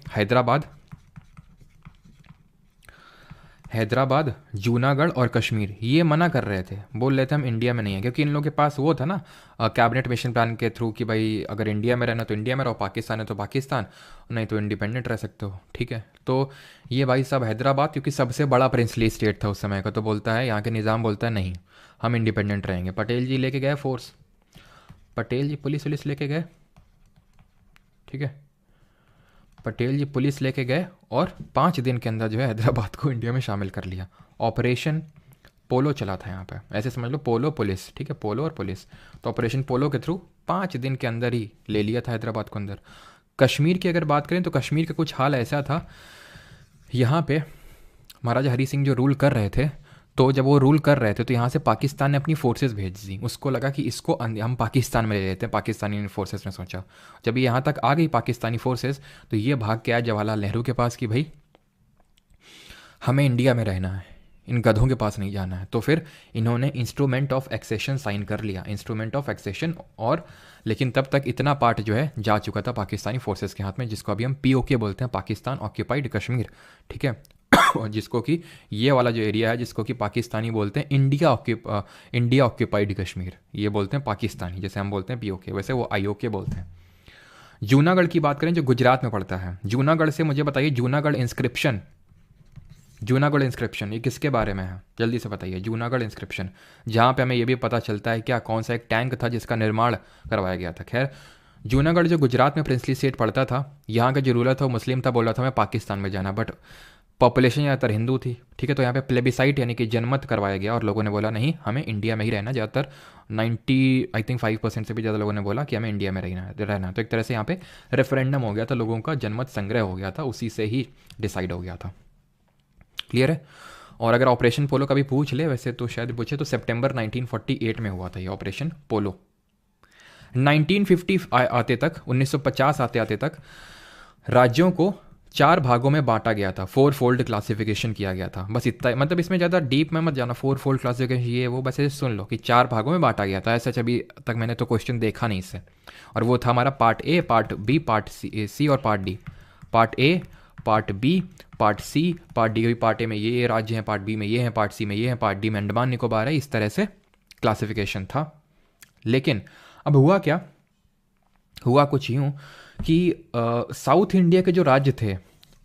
हैदराबाद, जूनागढ़ और कश्मीर। ये मना कर रहे थे, बोल रहे थे हम इंडिया में नहीं है, क्योंकि इन लोगों के पास वो था ना कैबिनेट मिशन प्लान के थ्रू कि भाई अगर इंडिया में रहना तो इंडिया में रहो, पाकिस्तान है तो पाकिस्तान, नहीं तो इंडिपेंडेंट रह सकते हो। ठीक है, तो ये भाई साहब हैदराबाद, क्योंकि सबसे बड़ा प्रिंसली स्टेट था उस समय का, तो बोलता है, यहाँ के निज़ाम बोलता है नहीं, हम इंडिपेंडेंट रहेंगे। पटेल जी लेके गए फोर्स, पटेल जी पुलिस लेके गए, ठीक है, पटेल जी पुलिस लेके गए और 5 दिन के अंदर जो है हैदराबाद को इंडिया में शामिल कर लिया। ऑपरेशन पोलो चला था यहाँ पे, ऐसे समझ लो, पोलो पुलिस, ठीक है, पोलो और पुलिस, तो ऑपरेशन पोलो के थ्रू 5 दिन के अंदर ही ले लिया था हैदराबाद को अंदर। कश्मीर की अगर बात करें तो कश्मीर का कुछ हाल ऐसा था, यहाँ पे महाराजा हरी सिंह जो रूल कर रहे थे, तो जब वो रूल कर रहे थे तो यहाँ से पाकिस्तान ने अपनी फोर्सेस भेज दी। उसको लगा कि इसको हम पाकिस्तान में ले लेते हैं, पाकिस्तानी फोर्सेस ने सोचा। जब ये यहाँ तक आ गई पाकिस्तानी फोर्सेस, तो ये भाग के आया जवाहरलाल नेहरू के पास कि भाई हमें इंडिया में रहना है, इन गधों के पास नहीं जाना है। तो फिर इन्होंने इंस्ट्रूमेंट ऑफ एक्सेशन साइन कर लिया, इंस्ट्रूमेंट ऑफ एक्सेशन। और लेकिन तब तक इतना पार्ट जो है जा चुका था पाकिस्तानी फोर्सेस के हाथ में, जिसको अभी हम POK बोलते हैं, पाकिस्तान ऑक्यूपाइड कश्मीर, ठीक है। और जिसको कि ये वाला जो एरिया है, जिसको कि पाकिस्तानी बोलते हैं इंडिया ऑक्यूपाइड कश्मीर, ये बोलते हैं पाकिस्तानी, जैसे हम बोलते हैं POK, वैसे वो IOK बोलते हैं। जूनागढ़ की बात करें जो गुजरात में पड़ता है, जूनागढ़ से मुझे बताइए, जूनागढ़ इंस्क्रिप्शन ये किसके बारे में है, जल्दी से बताइए। जूनागढ़ इंस्क्रिप्शन, जहाँ पे हमें ये भी पता चलता है क्या कौन सा एक टैंक था जिसका निर्माण करवाया गया था। खैर, जूनागढ़ जो गुजरात में प्रिंसली स्टेट पड़ता था, यहाँ का जो रूलर था वो मुस्लिम था, बोल रहा था मैं पाकिस्तान में जाना, बट पॉपुलेशन ज़्यादातर हिंदू थी, ठीक है। तो यहाँ पे प्लेबिसाइट यानी कि जनमत करवाया गया और लोगों ने बोला नहीं, हमें इंडिया में ही रहना। ज़्यादातर 95% से भी ज़्यादा लोगों ने बोला कि हमें इंडिया में रहना। तो एक तरह से यहाँ पे रेफरेंडम हो गया था, लोगों का जनमत संग्रह हो गया था, उसी से ही डिसाइड हो गया था। क्लियर है। और अगर ऑपरेशन पोलो का भी पूछ ले, वैसे तो शायद पूछे, तो सितंबर 1948 में हुआ था ये ऑपरेशन पोलो। 1950 आते तक, 1950 आते आते तक राज्यों को 4 भागों में बांटा गया था, 4 फोल्ड क्लासिफिकेशन किया गया था। बस इतना, मतलब इसमें ज़्यादा डीप में मत जाना, 4 फोल्ड क्लासिफिकेशन ये वो, बस ऐसे सुन लो कि 4 भागों में बांटा गया था। ऐसा अभी तक मैंने तो क्वेश्चन देखा नहीं इससे। और वो था हमारा part A, part B, part C और part D. Part A, part B, part C, part D. Part A में ये राज्य हैं, पार्ट बी में ये हैं, पार्ट सी में ये हैं, पार्ट डी में अंडमान निकोबार है। इस तरह से क्लासिफिकेशन था। लेकिन अब हुआ क्या, हुआ कुछ यूँ कि साउथ इंडिया के जो राज्य थे,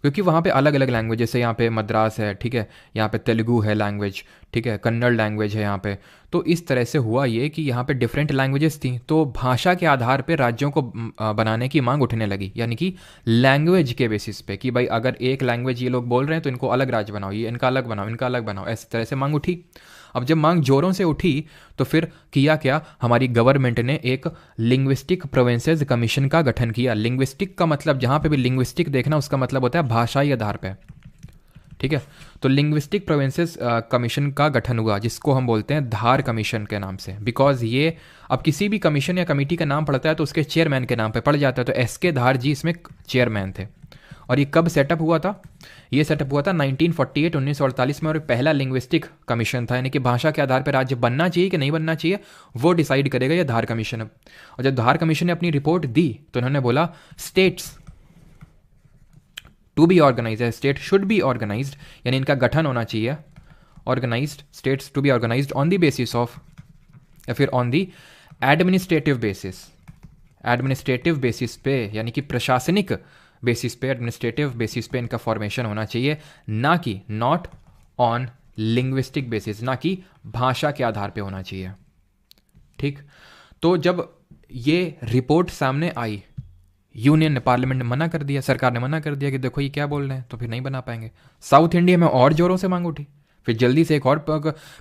क्योंकि वहाँ पे अलग अलग लैंग्वेज, जैसे यहाँ पे मद्रास है, ठीक है, यहाँ पे तेलुगु है लैंग्वेज, ठीक है, कन्नड़ लैंग्वेज है यहाँ पे। तो इस तरह से हुआ ये कि यहाँ पे डिफरेंट लैंग्वेजेस थी, तो भाषा के आधार पे राज्यों को बनाने की मांग उठने लगी, यानी कि लैंग्वेज के बेसिस पे, कि भाई अगर एक लैंग्वेज ये लोग बोल रहे हैं तो इनको अलग राज्य बनाओ, ये इनका अलग बनाओ, इनका अलग बनाओ, ऐसी तरह से मांग उठी। अब जब मांग जोरों से उठी तो फिर किया क्या, हमारी गवर्नमेंट ने एक लिंग्विस्टिक प्रोविंसेस कमीशन का गठन किया। लिंग्विस्टिक का मतलब, जहां पे भी लिंग्विस्टिक देखना, उसका मतलब होता है भाषाई आधार पे, ठीक है। तो लिंग्विस्टिक प्रोविंसेस कमीशन का गठन हुआ, जिसको हम बोलते हैं धार कमीशन के नाम से। बिकॉज ये अब किसी भी कमीशन या कमेटी का नाम पड़ता है तो उसके चेयरमैन के नाम पे पड़ जाता है, तो SK धार जी इसमें चेयरमैन थे। और ये कब सेटअप हुआ था, ये सेटअप हुआ था 1948 1948 में। और पहला लिंग्विस्टिक कमीशन था, यानी कि भाषा के आधार पर राज्य बनना चाहिए कि नहीं बनना चाहिए, वो डिसाइड करेगा ये धार कमीशन। और जब धार कमीशन ने अपनी रिपोर्ट दी तो उन्होंने बोला states to be organize, state should be organized, यानी इनका गठन होना चाहिए, organized states to be organized on the basis of, या फिर on the administrative basis, administrative basis पे, यानी कि प्रशासनिक बेसिस पे, एडमिनिस्ट्रेटिव बेसिस पे इनका फॉर्मेशन होना चाहिए, ना कि नॉट ऑन लिंग्विस्टिक बेसिस, ना कि भाषा के आधार पे होना चाहिए, ठीक। तो जब ये रिपोर्ट सामने आई, यूनियन ने, पार्लियामेंट ने मना कर दिया, सरकार ने मना कर दिया कि देखो ये क्या बोल रहे हैं, तो फिर नहीं बना पाएंगे। साउथ इंडिया में और जोरों से मांग उठी, फिर जल्दी से एक और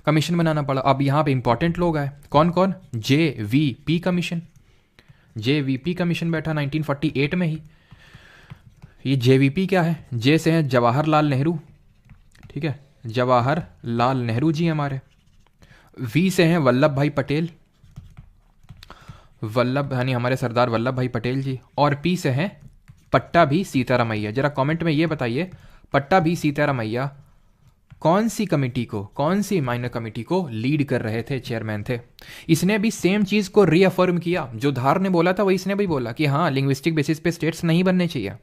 कमीशन बनाना पड़ा। अब यहाँ पे इंपॉर्टेंट लोग आए, कौन कौन, JVP कमीशन, JVP कमीशन बैठा 1948 में ही। ये JVP क्या है, जे से हैं जवाहरलाल नेहरू, ठीक है, जवाहरलाल नेहरू जी हमारे। V से हैं वल्लभ भाई पटेल, वल्लभ यानी हमारे सरदार वल्लभ भाई पटेल जी। और P से हैं पट्टाभी सीतारामैया। जरा कमेंट में ये बताइए, पट्टाभी सीतारामैया कौन सी कमेटी को, कौन सी माइनर कमेटी को लीड कर रहे थे, चेयरमैन थे। इसने भी सेम चीज को रीअफर्म किया, जो धार ने बोला था वही इसने भी बोला कि हाँ लिंग्विस्टिक बेसिस पे स्टेट्स नहीं बनने चाहिए,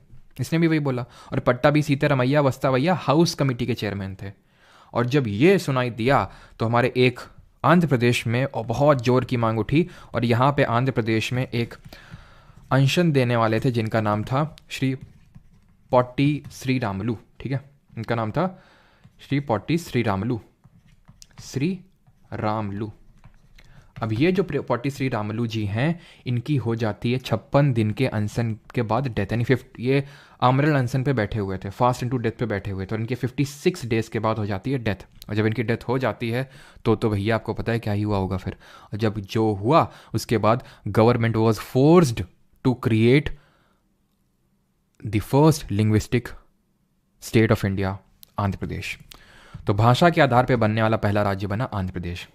इसने भी वही बोला। और पट्टाभी सीतारामैया वस्तावैया हाउस कमेटी के चेयरमैन थे। और जब ये सुनाई दिया तो हमारे एक आंध्र प्रदेश में बहुत जोर की मांग उठी, और यहाँ पे आंध्र प्रदेश में एक अनशन देने वाले थे जिनका नाम था श्री पोट्टी श्रीरामुलु, ठीक है, इनका नाम था श्री पोट्टी श्रीरामुलु, श्री रामलू। अब ये जो पोट्टी श्रीरामुलु जी हैं, इनकी हो जाती है 56 दिन के अनशन के बाद डेथ, यानी ये आमरण अनशन पे बैठे हुए थे, फास्ट इनटू डेथ पे बैठे हुए थे, और इनके 56 डेज के बाद हो जाती है डेथ। और जब इनकी डेथ हो जाती है तो भैया आपको पता है क्या ही हुआ होगा फिर। और जब जो हुआ उसके बाद government was forced to create the first linguistic state of India, Andhra Pradesh. तो भाषा के आधार पर बनने वाला पहला राज्य बना आंध्र प्रदेश।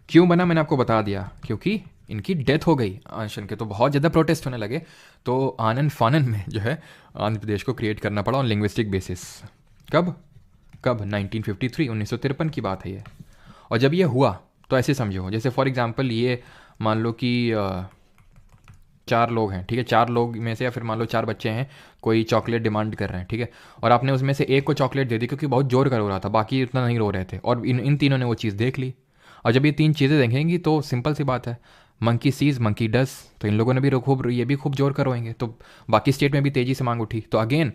क्यों बना मैंने आपको बता दिया, क्योंकि इनकी डेथ हो गई अनशन के, तो बहुत ज़्यादा प्रोटेस्ट होने लगे, तो आनन फानन में जो है आंध्र प्रदेश को क्रिएट करना पड़ा ऑन लिंग्विस्टिक बेसिस। कब, कब? 1953, 1953 की बात है ये। और जब ये हुआ तो ऐसे समझो, जैसे फॉर एग्जांपल ये मान लो कि 4 लोग हैं, ठीक है, 4 लोग में से या फिर मान लो 4 बच्चे हैं, कोई चॉकलेट डिमांड कर रहे हैं, ठीक है, और आपने उसमें से एक को चॉकलेट दे दी क्योंकि बहुत जोर कर रो रहा था, बाकी इतना नहीं रो रहे थे, और इन तीनों ने वो चीज़ देख ली। और जब ये 3 चीज़ें देखेंगी तो सिंपल सी बात है, मंकी सीज मंकी डस, तो इन लोगों ने भी ये भी खूब जोर कर रोएंगे, तो बाकी स्टेट में भी तेज़ी से मांग उठी। तो अगेन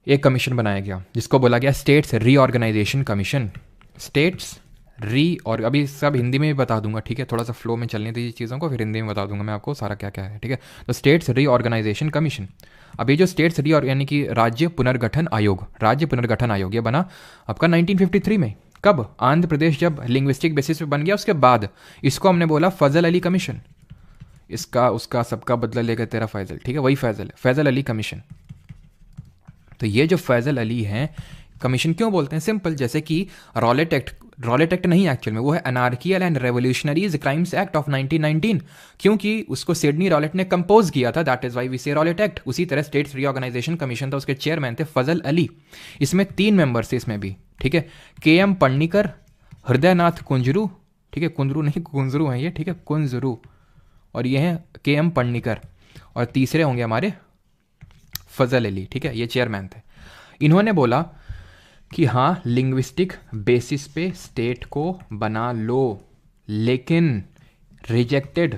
एक कमीशन बनाया गया जिसको बोला गया स्टेट्स रीऑर्गेनाइजेशन कमीशन। स्टेट्स री, और अभी सब हिंदी में भी बता दूंगा, ठीक है, थोड़ा सा फ्लो में चलने दीजिए चीज़ों को, फिर हिंदी में बता दूंगा मैं आपको सारा क्या क्या है, ठीक है। तो स्टेट्स रीऑर्गेनाइजेशन कमीशन, अब ये जो स्टेट्स यानी कि राज्य पुनर्गठन आयोग, राज्य पुनर्गठन आयोग, ये बना आपका 1953 में। कब? आंध्र प्रदेश जब लिंग्विस्टिक बेसिस पे बन गया उसके बाद इसको हमने बोला फजल अली कमीशन। इसका उसका सबका बदला लेकर तेरा फैजल, ठीक है, वही फैजल है, फैजल अली कमीशन। तो ये जो फैजल अली हैं कमीशन क्यों बोलते हैं? सिंपल, जैसे कि रॉलेट एक्ट नहीं एक्चुअल में, वो है anarchical and revolutionaries crimes act of 1919, क्योंकि उसको सिडनी रॉलेट ने कंपोज किया था, that is why we say Rowlatt act. उसी तरह स्टेट्स रीऑर्गेनाइजेशन कमीशन था, उसके चेयरमैन थे फजल अली। इसमें 3 मेंबर्स थे इसमें भी, ठीक है, KM पन्नीकर, हृदयनाथ कुंजरू, ठीक है, कुंजरू नहीं कुंजरू हैं ये, ठीक है, कुंजरू, और ये हैं KM पन्नीकर, और तीसरे होंगे हमारे फजल अली, ठीक है, ये चेयरमैन थे। इन्होंने बोला कि हाँ लिंग्विस्टिक बेसिस पे स्टेट को बना लो, लेकिन rejected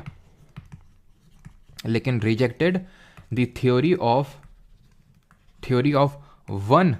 the theory of one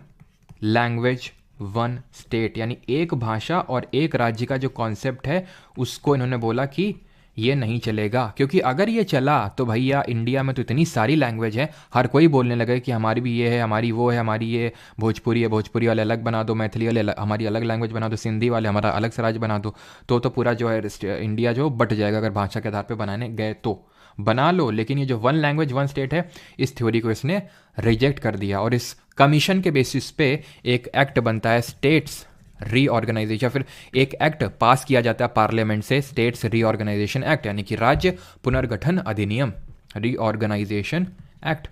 language one state, यानी एक भाषा और एक राज्य का जो कॉन्सेप्ट है उसको इन्होंने बोला कि ये नहीं चलेगा, क्योंकि अगर ये चला तो भैया इंडिया में तो इतनी सारी लैंग्वेज है, हर कोई बोलने लगे कि हमारी भी ये है, हमारी वो है, हमारी ये भोजपुरी है, भोजपुरी वाले अलग बना दो, मैथिली वाले हमारी अलग लैंग्वेज बना दो, सिंधी वाले हमारा अलग से राज्य बना दो, तो पूरा जो है इंडिया जो बट जाएगा। अगर भाषा के आधार पर बनाने गए तो बना लो, लेकिन ये जो वन लैंग्वेज वन स्टेट है इस थ्योरी को इसने रिजेक्ट कर दिया, और इस कमीशन के बेसिस पे एक एक्ट बनता है स्टेट्स रीऑर्गेनाइजेशन, फिर एक एक्ट पास किया जाता है पार्लियामेंट से, स्टेट्स रीऑर्गेनाइजेशन एक्ट, यानी कि राज्य पुनर्गठन अधिनियम, रीऑर्गेनाइजेशन एक्ट।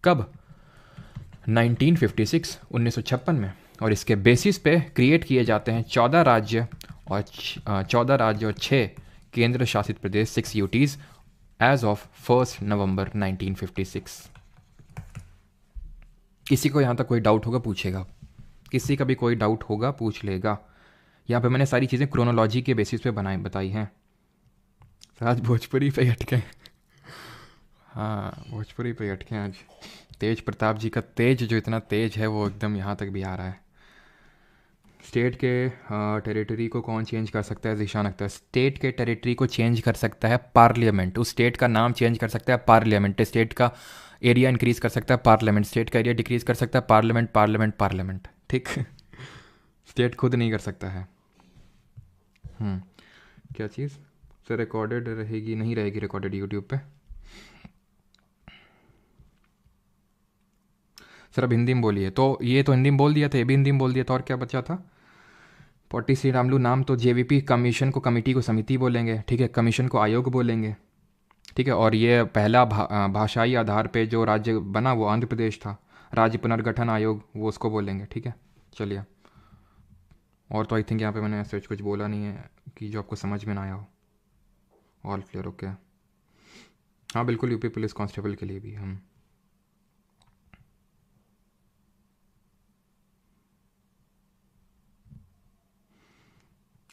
कब? 1956, 1956 में। और इसके बेसिस पे क्रिएट किए जाते हैं 14 राज्य और 6 केंद्र शासित प्रदेश, 6 यूटीज, एज ऑफ 1 नवंबर 1956। किसी को यहाँ तक कोई डाउट होगा पूछेगा, किसी का भी कोई डाउट होगा पूछ लेगा। यहाँ पे मैंने सारी चीज़ें क्रोनोलॉजी के बेसिस पे बताई हैं। आज भोजपुरी पे अटके, हाँ भोजपुरी पे अटके आज। तेज प्रताप जी का तेज जो इतना तेज है वो एकदम यहाँ तक भी आ रहा है। स्टेट के टेरिटरी को कौन चेंज कर सकता है? ज़ीशान अख्तर। स्टेट के टेरिटरी को चेंज कर सकता है पार्लियामेंट, उस स्टेट का नाम चेंज कर सकता है पार्लियामेंट, स्टेट का एरिया इंक्रीज कर सकता है पार्लियामेंट, स्टेट का एरिया डिक्रीज कर सकता है पार्लियामेंट, ठीक। स्टेट खुद नहीं कर सकता है। क्या चीज़ सर? रिकॉर्डेड रहेगी? नहीं रहेगी रिकॉर्डेड यूट्यूब पे सर। अब हिंदी में बोलिए, तो ये तो हिंदी में बोल दिया था, ये भी हिंदी में बोल दिया था, और क्या बचा था? पॉटी सी रामलू नाम तो JVP कमीशन को, कमेटी को समिति बोलेंगे, ठीक है, कमीशन को आयोग बोलेंगे, ठीक है। और ये पहला भाषाई आधार पे जो राज्य बना वो आंध्र प्रदेश था, राज्य पुनर्गठन आयोग वो उसको बोलेंगे, ठीक है। चलिए, और तो आई थिंक यहाँ पे मैंने ऐसे कुछ बोला नहीं है कि जो आपको समझ में ना आया हो। All clear? ओके। हाँ बिल्कुल, यूपी पुलिस कांस्टेबल के लिए भी हम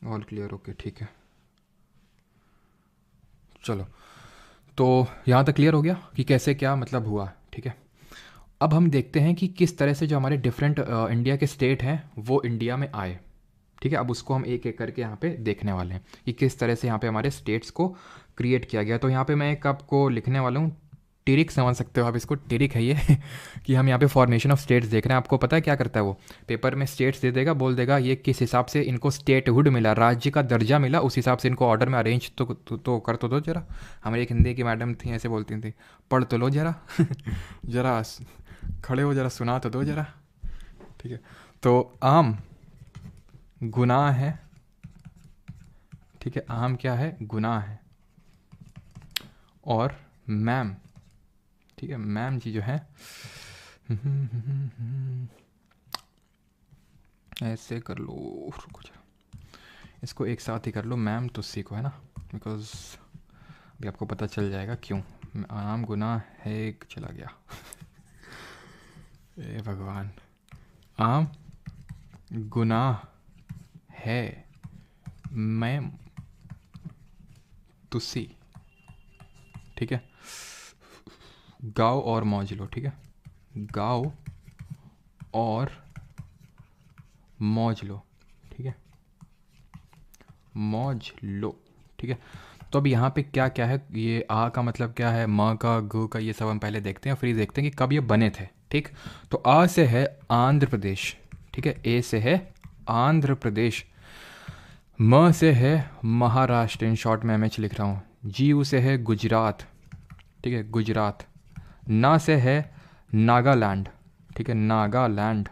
ऑल क्लियर, ओके ठीक है। चलो, तो यहाँ तक क्लियर हो गया कि कैसे क्या मतलब हुआ, ठीक है। अब हम देखते हैं कि किस तरह से जो हमारे डिफरेंट इंडिया के स्टेट हैं वो इंडिया में आए, ठीक है। अब उसको हम एक एक करके यहाँ पे देखने वाले हैं कि किस तरह से यहाँ पे हमारे स्टेट्स को क्रिएट किया गया। तो यहाँ पे मैं एक आपको लिखने वाला हूँ, टिरिक समझ सकते हो आप इसको, टिरिक है ये कि हम यहाँ पे फॉर्मेशन ऑफ स्टेट्स देख रहे हैं। आपको पता है क्या करता है वो? पेपर में स्टेट्स दे देगा, बोल देगा ये किस हिसाब से इनको स्टेटहुड मिला, राज्य का दर्जा मिला, उस हिसाब से इनको ऑर्डर में अरेंज तो कर तो दो जरा। हमारी एक हिंदी की मैडम थी, ऐसे बोलती थी, पढ़ तो लो जरा जरा खड़े हो जरा, सुना तो दो जरा, ठीक है। तो आम गुनाह है, ठीक है, आम क्या है? गुनाह है। और मैम, ठीक है, मैम जी जो है ऐसे कर लो, रुको जा, इसको एक साथ ही कर लो मैम तुस्सी को, है ना, बिकॉज अभी आपको पता चल जाएगा क्यों। आम गुनाह है, चला गया ए भगवान, आम गुनाह है मैम तुस्सी, ठीक है। गाओ और मौज लो, ठीक है, गाओ और मौज लो, ठीक है, मौज लो, ठीक है। तो अब यहाँ पे क्या क्या है, ये आ का मतलब क्या है, म का, ग का, ये सब हम पहले देखते हैं, फिर देखते हैं कि कब ये बने थे, ठीक। तो आ से है आंध्र प्रदेश, ठीक है, ए से है आंध्र प्रदेश, म से है महाराष्ट्र, इन शॉर्ट में एमएच लिख रहा हूँ, जी यू से है गुजरात, ठीक है, गुजरात, ना से है नागालैंड, ठीक है, नागालैंड,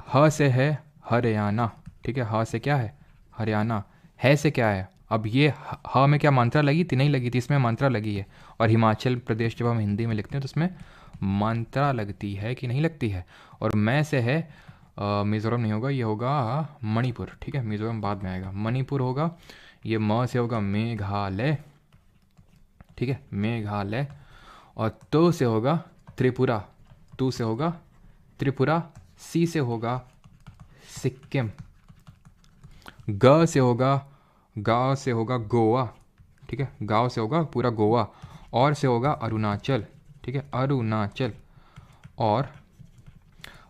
ह से है हरियाणा, ठीक है, ह से क्या है हरियाणा, है से क्या है, अब ये ह में क्या मात्रा लगी थी, नहीं लगी थी, इसमें मात्रा लगी है, और हिमाचल प्रदेश जब हम हिंदी में लिखते हैं तो उसमें मात्रा लगती है कि नहीं लगती है। और मैं से है मिज़ोरम नहीं होगा, ये होगा मणिपुर, ठीक है, मिज़ोरम बाद में आएगा, मणिपुर होगा। ये म से होगा मेघालय, ठीक है, मेघालय, और तो से होगा त्रिपुरा, तू से होगा त्रिपुरा, सी से होगा सिक्किम, ग से होगा, गाँव से होगा गोवा, ठीक है, गाँव से होगा पूरा गोवा, और से होगा अरुणाचल, ठीक है, अरुणाचल, और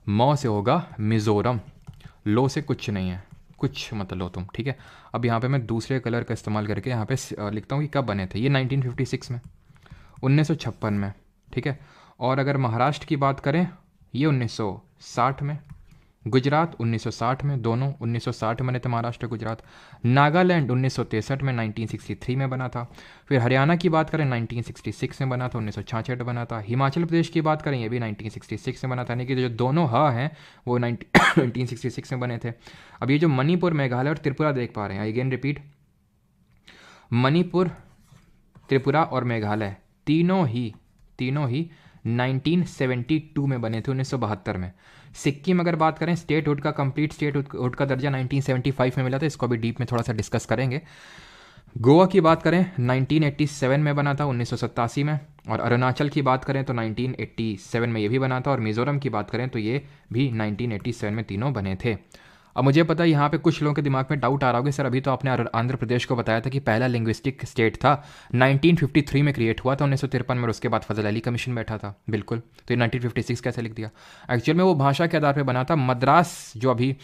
मौ से होगा मिज़ोरम, लो से कुछ नहीं है, कुछ मत लो तुम, ठीक है। अब यहाँ पे मैं दूसरे कलर का इस्तेमाल करके यहाँ पे लिखता हूँ कि कब बने थे, ये 1956 में, 1956 में, ठीक है। और अगर महाराष्ट्र की बात करें, ये 1960 में, गुजरात 1960 में, दोनों 1960 में बने थे महाराष्ट्र गुजरात, नागालैंड 1963 में, 1963 में बना था, फिर हरियाणा की बात करें 1966 में बना था, 1966 में बना था, हिमाचल प्रदेश की बात करें ये भी 1966 में बना था, यानी कि जो दोनों ह हैं वो 1966 में बने थे। अब ये जो मणिपुर, मेघालय और त्रिपुरा देख पा रहे हैं, अगेन रिपीट, मणिपुर, त्रिपुरा और मेघालय तीनों ही 1972 में बने थे, 1972 में। सिक्किम अगर बात करें, स्टेटहुड का, कंप्लीट स्टेटहुड का दर्जा 1975 में मिला था, इसको अभी डीप में थोड़ा सा डिस्कस करेंगे। गोवा की बात करें 1987 में बना था, 1987 में, और अरुणाचल की बात करें तो 1987 में ये भी बना था, और मिज़ोरम की बात करें तो ये भी 1987 में तीनों बने थे। अब मुझे पता है यहाँ पे कुछ लोगों के दिमाग में डाउट आ रहा होगा, सर अभी तो आपने आंध्र प्रदेश को बताया था कि पहला लिंग्विस्टिक स्टेट था, 1953 में क्रिएट हुआ था, 1953 में, और उसके बाद फजल अली कमीशन बैठा था, बिल्कुल, तो ये 1956 कैसे लिख दिया। एक्चुअल में वो भाषा के आधार पर बना था, मद्रास जो अभी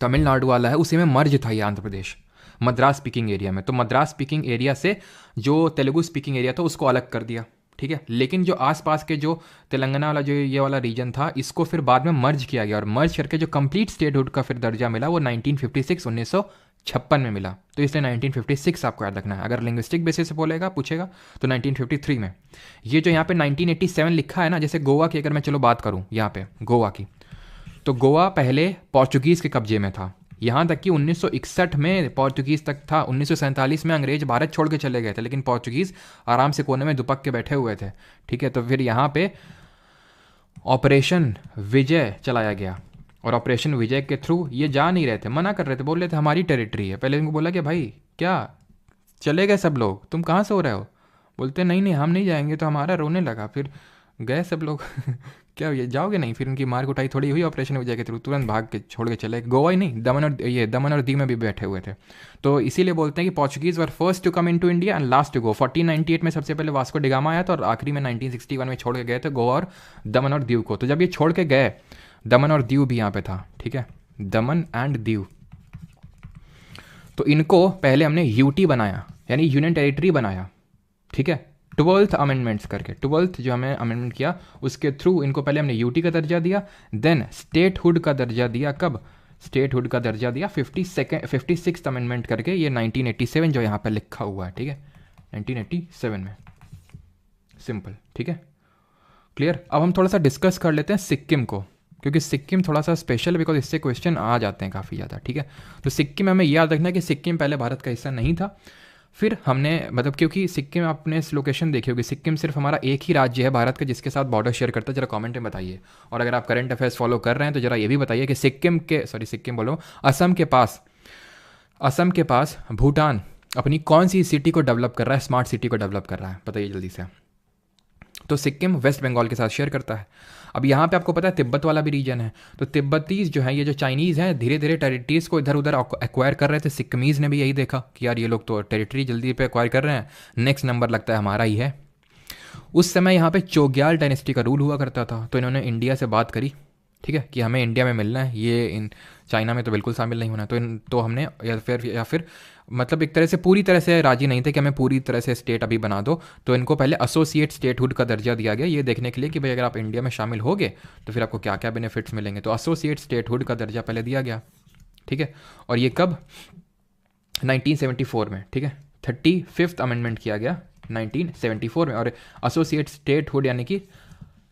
तमिलनाडु वाला है उसी में मर्ज था ये आंध्र प्रदेश, मद्रास स्पीकिंग एरिया में, तो मद्रास स्पीकिंग एरिया से जो तेलुगु स्पीकिंग एरिया था उसको अलग कर दिया, ठीक है। लेकिन जो आसपास के जो तेलंगाना वाला जो ये वाला रीजन था, इसको फिर बाद में मर्ज किया गया, और मर्ज करके जो कंप्लीट स्टेटहुड का फिर दर्जा मिला वो 1956 में मिला, तो इसलिए 1956 आपको याद रखना है। अगर लिंग्विस्टिक बेसिस से बोलेगा, पूछेगा तो 1953 में। ये जो यहाँ पे 1987 लिखा है ना, जैसे गोवा की अगर मैं चलो बात करूँ यहाँ पे गोवा की, तो गोवा पहले पोर्चुगीज़ के कब्जे में था, यहाँ तक कि 1961 में पोर्चुगीज़ तक था, 1947 में अंग्रेज भारत छोड़ के चले गए थे, लेकिन पोर्चुगीज़ आराम से कोने में दुपक के बैठे हुए थे, ठीक है। तो फिर यहाँ पे ऑपरेशन विजय चलाया गया, और ऑपरेशन विजय के थ्रू ये जा नहीं रहे थे, मना कर रहे थे, बोल रहे थे हमारी टेरिटरी है। पहले इनको बोला कि भाई क्या चले गए सब लोग, तुम कहाँ से हो रहे हो, बोलते नहीं नहीं हम नहीं जाएंगे, तो हमारा रोने लगा, फिर गए सब लोग क्या ये जाओगे नहीं, फिर उनकी मार कुटाई थोड़ी हुई ऑपरेशन विजय के थ्रू, तुरंत भाग के छोड़ के चले। गोवा ही नहीं, दमन और दीव में भी बैठे हुए थे। तो इसीलिए बोलते हैं कि Portuguese were first to come into India and last to go. 1498 में सबसे पहले वास्को डिगामा आया था, और आखिरी में 1961 में छोड़ के गए थे गोवा और दमन और दीव को। तो जब ये छोड़ के गए, दमन और दीव भी यहाँ पे था, ठीक है, दमन एंड दीव, तो इनको पहले हमने यूटी बनाया, यानी यूनियन टेरिटरी बनाया, ठीक है, 12th अमेंडमेंट्स करके। 12th जो हमें अमेंडमेंट किया उसके थ्रू इनको पहले हमने यूटी का दर्जा दिया, देन स्टेटहुड का दर्जा दिया, कब स्टेटहुड का दर्जा दिया 56th अमेंडमेंट करके, ये 1987 जो यहाँ पे लिखा हुआ है, ठीक है, 1987 में, सिंपल, ठीक है, क्लियर। अब हम थोड़ा सा डिस्कस कर लेते हैं सिक्किम को, क्योंकि सिक्किम थोड़ा सा स्पेशल, बिकॉज इससे क्वेश्चन आ जाते हैं काफ़ी ज़्यादा, ठीक है। तो सिक्किम हमें याद रखना है कि सिक्किम पहले भारत का हिस्सा नहीं था, फिर हमने मतलब क्योंकि सिक्किम आपने लोकेशन देखी होगी, सिक्किम सिर्फ हमारा एक ही राज्य है भारत का जिसके साथ बॉर्डर शेयर करता है, जरा कमेंट में बताइए। और अगर आप करंट अफेयर्स फॉलो कर रहे हैं तो जरा ये भी बताइए कि सिक्किम बोलो, असम के पास भूटान अपनी कौन सी सिटी को डेवलप कर रहा है, स्मार्ट सिटी को डेवलप कर रहा है, बताइए जल्दी से। तो सिक्किम वेस्ट बंगाल के साथ शेयर करता है। अब यहाँ पे आपको पता है तिब्बत वाला भी रीजन है, तो तिब्बतीज जो है, ये जो चाइनीज़ हैं, धीरे धीरे टेरिटरीज को इधर उधर एक्वायर कर रहे थे। सिक्किमीज़ ने भी यही देखा कि यार ये लोग तो टेरिटरी जल्दी पे एक्वायर कर रहे हैं, नेक्स्ट नंबर लगता है हमारा ही है। उस समय यहाँ पे चोग्याल डायनेस्टी का रूल हुआ करता था, तो इन्होंने इंडिया से बात करी, ठीक है, कि हमें इंडिया में मिलना है, ये इन चाइना में तो बिल्कुल शामिल नहीं होना। तो हमने या फिर मतलब एक तरह से पूरी तरह से राजी नहीं थे कि हमें पूरी तरह से स्टेट अभी बना दो, तो इनको पहले एसोसिएट स्टेटहुड का दर्जा दिया गया, ये देखने के लिए कि भाई अगर आप इंडिया में शामिल होगे तो फिर आपको क्या क्या बेनिफिट्स मिलेंगे। तो एसोसिएट स्टेटहुड का दर्जा पहले दिया गया, ठीक है। और ये कब, 1974 में, ठीक है, 35th अमेंडमेंट किया गया 1974 में, और एसोसिएट स्टेटहुड यानी कि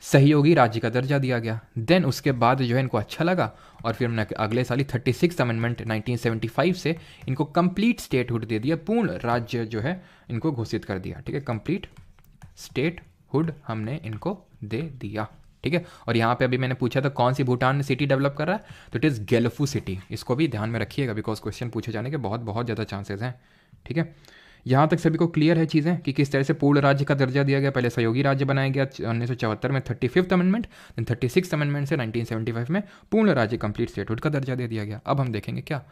सहयोगी राज्य का दर्जा दिया गया। देन उसके बाद जो है इनको अच्छा लगा और फिर हमने अगले साल ही 36th अमेंडमेंट 1975 से इनको कंप्लीट स्टेटहुड दे दिया, पूर्ण राज्य जो है इनको घोषित कर दिया, ठीक है, कंप्लीट स्टेटहुड हमने इनको दे दिया, ठीक है। और यहाँ पे अभी मैंने पूछा था कौन सी भूटान सिटी डेवलप कर रहा है, तो इट इज़ गेलफू सिटी। इसको भी ध्यान में रखिएगा बिकॉज क्वेश्चन पूछे जाने के बहुत बहुत ज़्यादा चांसेस हैं, ठीक है। यहाँ तक सभी को क्लियर है चीज़ें कि किस तरह से पूर्ण राज्य का दर्जा दिया गया। पहले सहयोगी राज्य बनाया गया 1974 में 35th amendment, then 36th amendment से 1975 में पूर्ण राज्य कंप्लीट स्टेटहुड का दर्जा दे दिया गया। अब हम देखेंगे क्या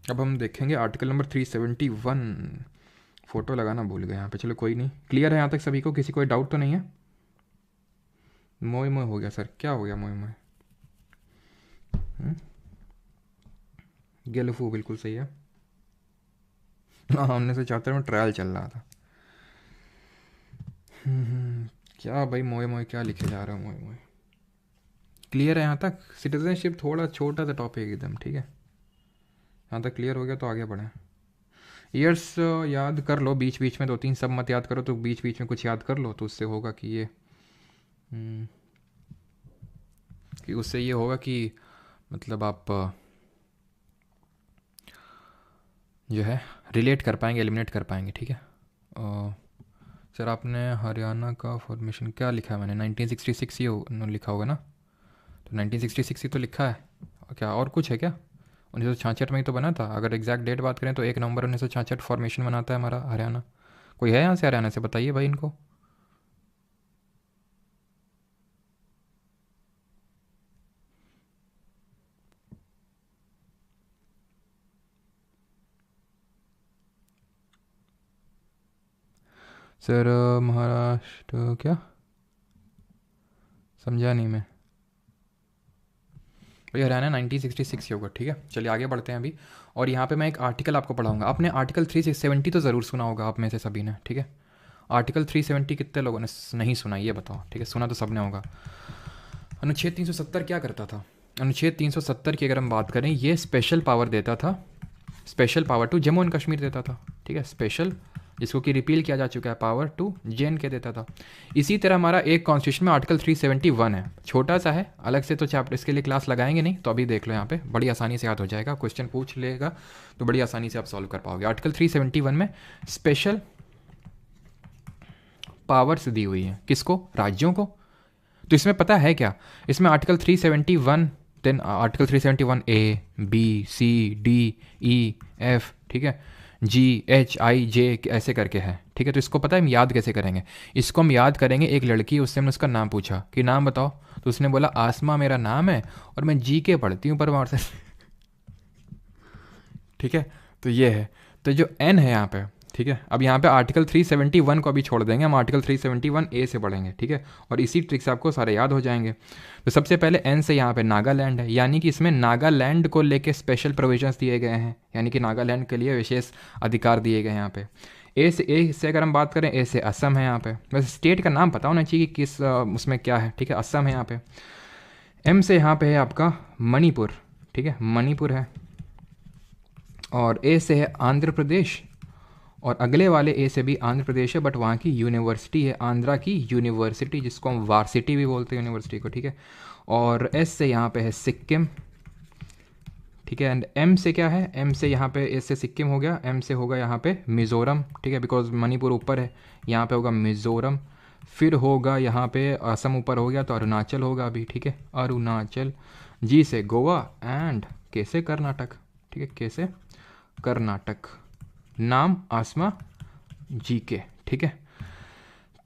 अब हम देखेंगे आर्टिकल नंबर 371। फोटो लगाना भूल गए यहाँ पे, चलो कोई नहीं, क्लियर है यहाँ तक सभी को, किसी कोई डाउट तो नहीं है। मोए मोए हो गया सर, क्या हो गया मोए मोए? गेलफू बिल्कुल सही है। हाँ, 1974 में ट्रायल चल रहा था। क्या भाई मोए मोए क्या लिखे जा रहा है मोए मोए? क्लियर है यहाँ तक? सिटीजनशिप थोड़ा छोटा सा टॉपिक एकदम, ठीक है, यहाँ तक क्लियर हो गया तो आगे बढ़ें। ईयर्स याद कर लो बीच बीच में, 2-3 सब मत याद करो, तो बीच बीच में कुछ याद कर लो, तो उससे होगा कि ये उससे ये होगा कि मतलब आप जो है रिलेट कर पाएंगे, एलिमिनेट कर पाएंगे, ठीक है। सर आपने हरियाणा का फॉर्मेशन क्या लिखा है? मैंने 1966 ये लिखा होगा ना, तो 1966 ही तो लिखा है, क्या और कुछ है क्या? 1966 में ही तो बना था। अगर एग्जैक्ट डेट बात करें तो 1 नवंबर 1966 फॉर्मेशन बनाता है हमारा हरियाणा। कोई है यहाँ से हरियाणा से? बताइए भाई इनको। सर महाराष्ट्र क्या, समझा नहीं मैं भाई। हरियाणा 1966 ही होगा, ठीक है। चलिए आगे बढ़ते हैं अभी। और यहाँ पे मैं एक आर्टिकल आपको पढ़ाऊंगा। आपने आर्टिकल 370 तो ज़रूर सुना होगा आप में से सभी ने, ठीक है। आर्टिकल 370 कितने लोगों ने नहीं सुना ये बताओ, ठीक है। सुना तो सब ने होगा। अनुच्छेद 370 क्या करता था? अनुच्छेद 370 की अगर हम बात करें, ये स्पेशल पावर देता था, special power to Jammu and Kashmir देता था, ठीक है। स्पेशल, जिसको कि रिपील किया जा चुका है, पावर टू JNK देता था। इसी तरह हमारा एक कॉन्स्टिट्यूशन में आर्टिकल 371 है, छोटा सा है, अलग से तो चैप्टर इसके लिए क्लास लगाएंगे नहीं, तो अभी देख लो यहाँ पे, बड़ी आसानी से याद हो जाएगा, क्वेश्चन पूछ लेगा तो बड़ी आसानी से आप सॉल्व कर पाओगे। आर्टिकल 371 में स्पेशल पावर्स दी हुई है, किसको? राज्यों को। तो इसमें पता है क्या, इसमें article 371, then article 371A B C D E F, ठीक है, G H I J ऐसे करके है, ठीक है। तो इसको पता है हम याद कैसे करेंगे? इसको हम याद करेंगे, एक लड़की, उससे हमने उसका नाम पूछा कि नाम बताओ, तो उसने बोला आसमा मेरा नाम है और मैं GK पढ़ती हूँ परमार से ठीक है। तो ये है, तो जो N है यहाँ पे, ठीक है। अब यहाँ पे आर्टिकल 371 को अभी छोड़ देंगे, हम आर्टिकल 371A से पढ़ेंगे, ठीक है। और इसी ट्रिक से आपको सारे याद हो जाएंगे। तो सबसे पहले N से यहाँ पे नागालैंड है, यानी कि इसमें नागालैंड को लेके स्पेशल प्रोविजंस दिए गए हैं, यानी कि नागालैंड के लिए विशेष अधिकार दिए गए हैं यहाँ पे। ए से अगर हम बात करें, ए से असम है यहाँ पे। वैसे स्टेट का नाम पता होना चाहिए कि किस उसमें क्या है, ठीक है। असम है यहाँ पे। M से यहाँ पे है आपका मणिपुर, ठीक है, मणिपुर है। और A से है आंध्र प्रदेश, और अगले वाले A से भी आंध्र प्रदेश है, बट वहाँ की यूनिवर्सिटी है आंध्रा की यूनिवर्सिटी, जिसको हम वार्सिटी भी बोलते हैं यूनिवर्सिटी को, ठीक है। और S से यहाँ पे है सिक्किम, ठीक है। एंड एम से क्या है, एम से यहाँ पे, एस से सिक्किम हो गया, एम से होगा यहाँ पे मिज़ोरम, ठीक है, बिकॉज मणिपुर ऊपर है, यहाँ पे होगा मिज़ोरम। फिर होगा यहाँ पे असम ऊपर हो गया तो अरुणाचल होगा अभी, ठीक है, अरुणाचल। जी से गोवा एंड के से कर्नाटक, ठीक है, के से कर्नाटक। नाम आसमा जी के, ठीक है।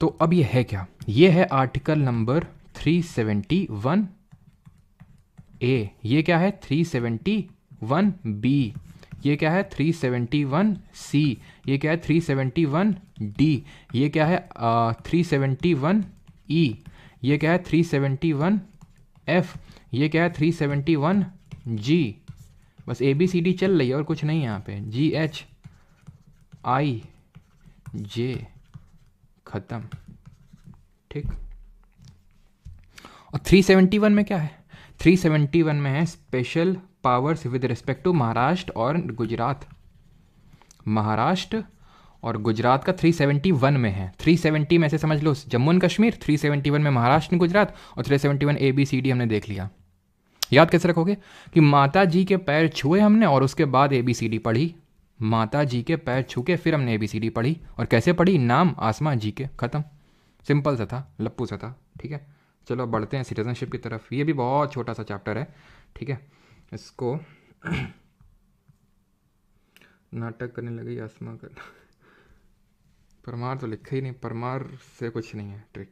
तो अब ये है क्या, ये है आर्टिकल नंबर 371 ए, ये क्या है 371 बी, ये क्या है 371 सी, ये क्या है 371 डी, ये क्या है 371 ई, ये क्या है 371 एफ, ये क्या है 371 जी। बस ए बी सी डी चल रही है और कुछ नहीं यहाँ पे, जी एच आई जे, खत्म, ठीक। और 371 में क्या है, 371 में है special powers with respect to Maharashtra और गुजरात। महाराष्ट्र और गुजरात का 371 में है। 370 में से समझ लो जम्मू एंड कश्मीर, 371 में महाराष्ट्र गुजरात, और 371 ए बी सी डी हमने देख लिया। याद कैसे रखोगे कि माता जी के पैर छुए हमने और उसके बाद ए बी सी डी पढ़ी, माता जी के पैर छू के फिर हमने ए बी सी डी पढ़ी, और कैसे पढ़ी, नाम आसमा जी के, खत्म। सिंपल सा था, लप्पू सा था, ठीक है। चलो बढ़ते हैं सिटीजनशिप की तरफ। ये भी बहुत छोटा सा चैप्टर है, ठीक है। इसको नाटक करने लगी आसमा कर, परमार तो लिखा ही नहीं, परमार से कुछ नहीं है ट्रिक।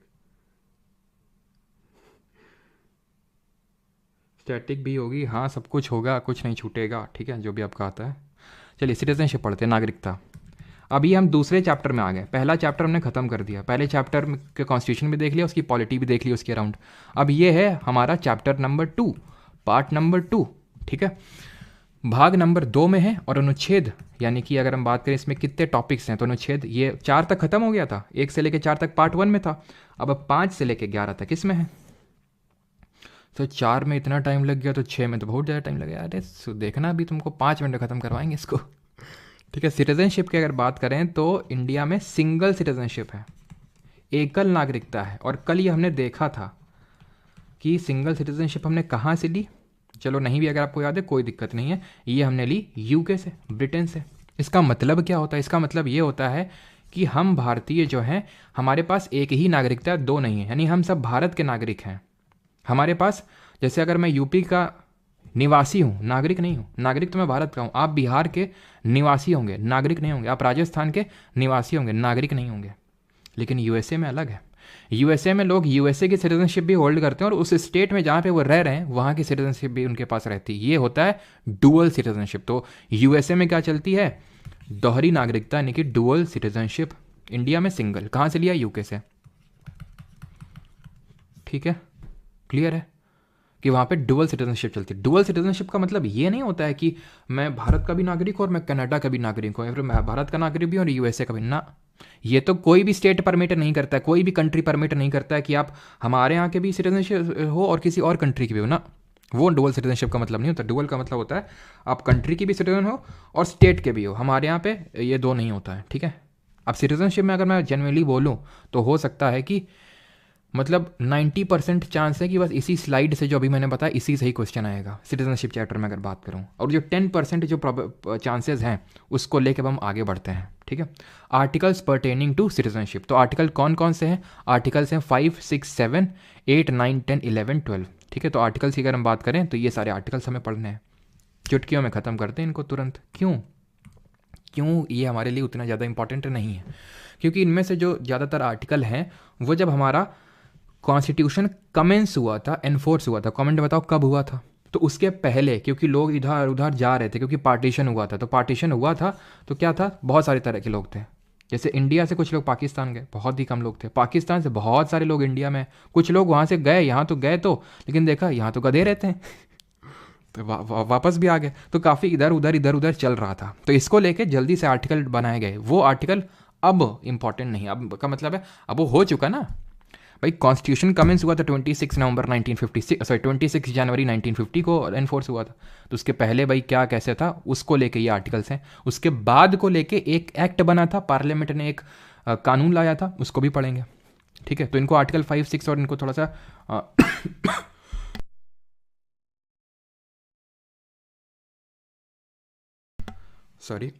स्टैटिक भी होगी, हाँ सब कुछ होगा, कुछ नहीं छूटेगा, ठीक है, जो भी आपका आता है। चलिए सिटीजनशिप पढ़ते हैं, नागरिकता। अभी हम दूसरे चैप्टर में आ गए, पहला चैप्टर हमने खत्म कर दिया, पहले चैप्टर के कॉन्स्टिट्यूशन भी देख लिया, उसकी पॉलिटी भी देख ली उसके अराउंड। अब ये है हमारा चैप्टर नंबर 2, पार्ट नंबर 2, ठीक है। भाग नंबर 2 में है, और अनुच्छेद, यानी कि अगर हम बात करें इसमें कितने टॉपिक्स हैं, तो अनुच्छेद ये 4 तक खत्म हो गया था, 1 से लेकर 4 तक पार्ट 1 में था, अब 5 से लेकर 11 तक इसमें है। तो 4 में इतना टाइम लग गया तो 6 में तो बहुत ज़्यादा टाइम लगेगा। अरे देखना अभी तुमको 5 मिनट में ख़त्म करवाएंगे इसको, ठीक है। सिटीजनशिप की अगर बात करें तो इंडिया में सिंगल सिटीजनशिप है, एकल नागरिकता है। और कल ये हमने देखा था कि सिंगल सिटीजनशिप हमने कहाँ से ली, चलो नहीं भी अगर आपको याद है कोई दिक्कत नहीं है, ये हमने ली यूके से, ब्रिटेन से। इसका मतलब क्या होता है, इसका मतलब ये होता है कि हम भारतीय जो हैं हमारे पास एक ही नागरिकता, 2 नहीं है, यानी हम सब भारत के नागरिक हैं। हमारे पास, जैसे अगर मैं यूपी का निवासी हूँ, नागरिक नहीं हूँ, नागरिक तो मैं भारत का हूँ, आप बिहार के निवासी होंगे, नागरिक नहीं होंगे, आप राजस्थान के निवासी होंगे, नागरिक नहीं होंगे। लेकिन यूएसए में अलग है, यूएसए में लोग यूएसए की सिटीजनशिप भी होल्ड करते हैं, और उस स्टेट में जहाँ पे वो रह रहे हैं वहाँ की सिटीजनशिप भी उनके पास रहती है। ये होता है डुअल सिटीजनशिप। तो यूएसए में क्या चलती है, दोहरी नागरिकता, यानी कि डुअल सिटीजनशिप। इंडिया में सिंगल, कहाँ से लिया, यूके से, ठीक है, क्लियर है कि वहाँ पे डुअल सिटीजनशिप चलती है। डुअल सिटीजनशिप का मतलब ये नहीं होता है कि मैं भारत का भी नागरिक हूँ और मैं कनाडा का भी नागरिक हूँ, या फिर मैं भारत का नागरिक भी हूँ और यूएसए का भी ना। ये तो कोई भी स्टेट परमिट नहीं करता है, कोई भी कंट्री परमिट नहीं करता है कि आप हमारे यहाँ के भी सिटीजनशिप हो और किसी और कंट्री की भी हो ना। वो डुअल सिटीजनशिप का मतलब नहीं होता। डुअल का मतलब होता है आप कंट्री की भी सिटीजन हो और स्टेट के भी हो। हमारे यहाँ पे ये 2 नहीं होता है, ठीक है। अब सिटीजनशिप में अगर मैं जेन्युइनली बोलूँ तो हो सकता है कि मतलब 90% चांस है कि बस इसी स्लाइड से जो अभी मैंने बताया इसी से ही क्वेश्चन आएगा सिटीजनशिप चैप्टर में अगर बात करूं। और जो 10% जो चांसेस हैं उसको लेकर हम आगे बढ़ते हैं, ठीक है। आर्टिकल्स पर्टेनिंग टू सिटीजनशिप, तो आर्टिकल कौन कौन से हैं, आर्टिकल्स हैं 5, 6, 7, 8, 9, 10, 11, 12, ठीक है। तो आर्टिकल्स की अगर हम बात करें तो ये सारे आर्टिकल्स हमें पढ़ने हैं, चुटकियों में ख़त्म करते हैं इनको तुरंत। क्यों ये हमारे लिए उतना ज़्यादा इंपॉर्टेंट नहीं है, क्योंकि इनमें से जो ज़्यादातर आर्टिकल हैं वो जब हमारा कॉन्स्टिट्यूशन कमेंस हुआ था, एनफोर्स हुआ था, कमेंट बताओ कब हुआ था, तो उसके पहले, क्योंकि लोग इधर उधर जा रहे थे, क्योंकि पार्टीशन हुआ था। तो पार्टीशन हुआ था तो क्या था, बहुत सारे तरह के लोग थे। जैसे इंडिया से कुछ लोग पाकिस्तान गए, बहुत ही कम लोग थे। पाकिस्तान से बहुत सारे लोग इंडिया में, कुछ लोग वहाँ से गए, यहाँ तो गए तो, लेकिन देखा यहाँ तो गधे रहते हैं तो वापस भी आ गए। तो काफ़ी इधर उधर चल रहा था। तो इसको लेके जल्दी से आर्टिकल बनाए गए। वो आर्टिकल अब इंपॉर्टेंट नहीं, अब का मतलब है अब वो हो चुका ना भाई। कॉन्स्टिट्यूशन कमेंस हुआ था 26 नवंबर 1956, सॉरी 26 जनवरी 1950 को एनफोर्स हुआ था। तो उसके पहले भाई क्या कैसे था उसको लेके ये आर्टिकल्स हैं। उसके बाद को लेके एक एक्ट बना था, पार्लियामेंट ने एक कानून लाया था, उसको भी पढ़ेंगे, ठीक है। तो इनको आर्टिकल 5, 6 और इनको थोड़ा सा सॉरी।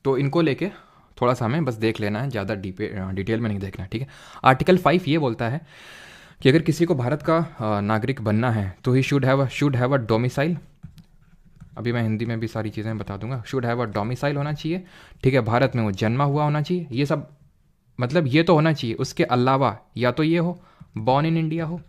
तो इनको लेके थोड़ा सा हमें बस देख लेना है, ज़्यादा डिटेल में नहीं देखना है, ठीक है। आर्टिकल 5 ये बोलता है कि अगर किसी को भारत का नागरिक बनना है तो he should have a domicile. अभी मैं हिंदी में भी सारी चीज़ें बता दूंगा। शुड हैव अ डोमिसाइल होना चाहिए, ठीक है, भारत में वो जन्मा हुआ होना चाहिए, ये सब मतलब ये तो होना चाहिए। उसके अलावा या तो ये हो बॉर्न इन इंडिया हो,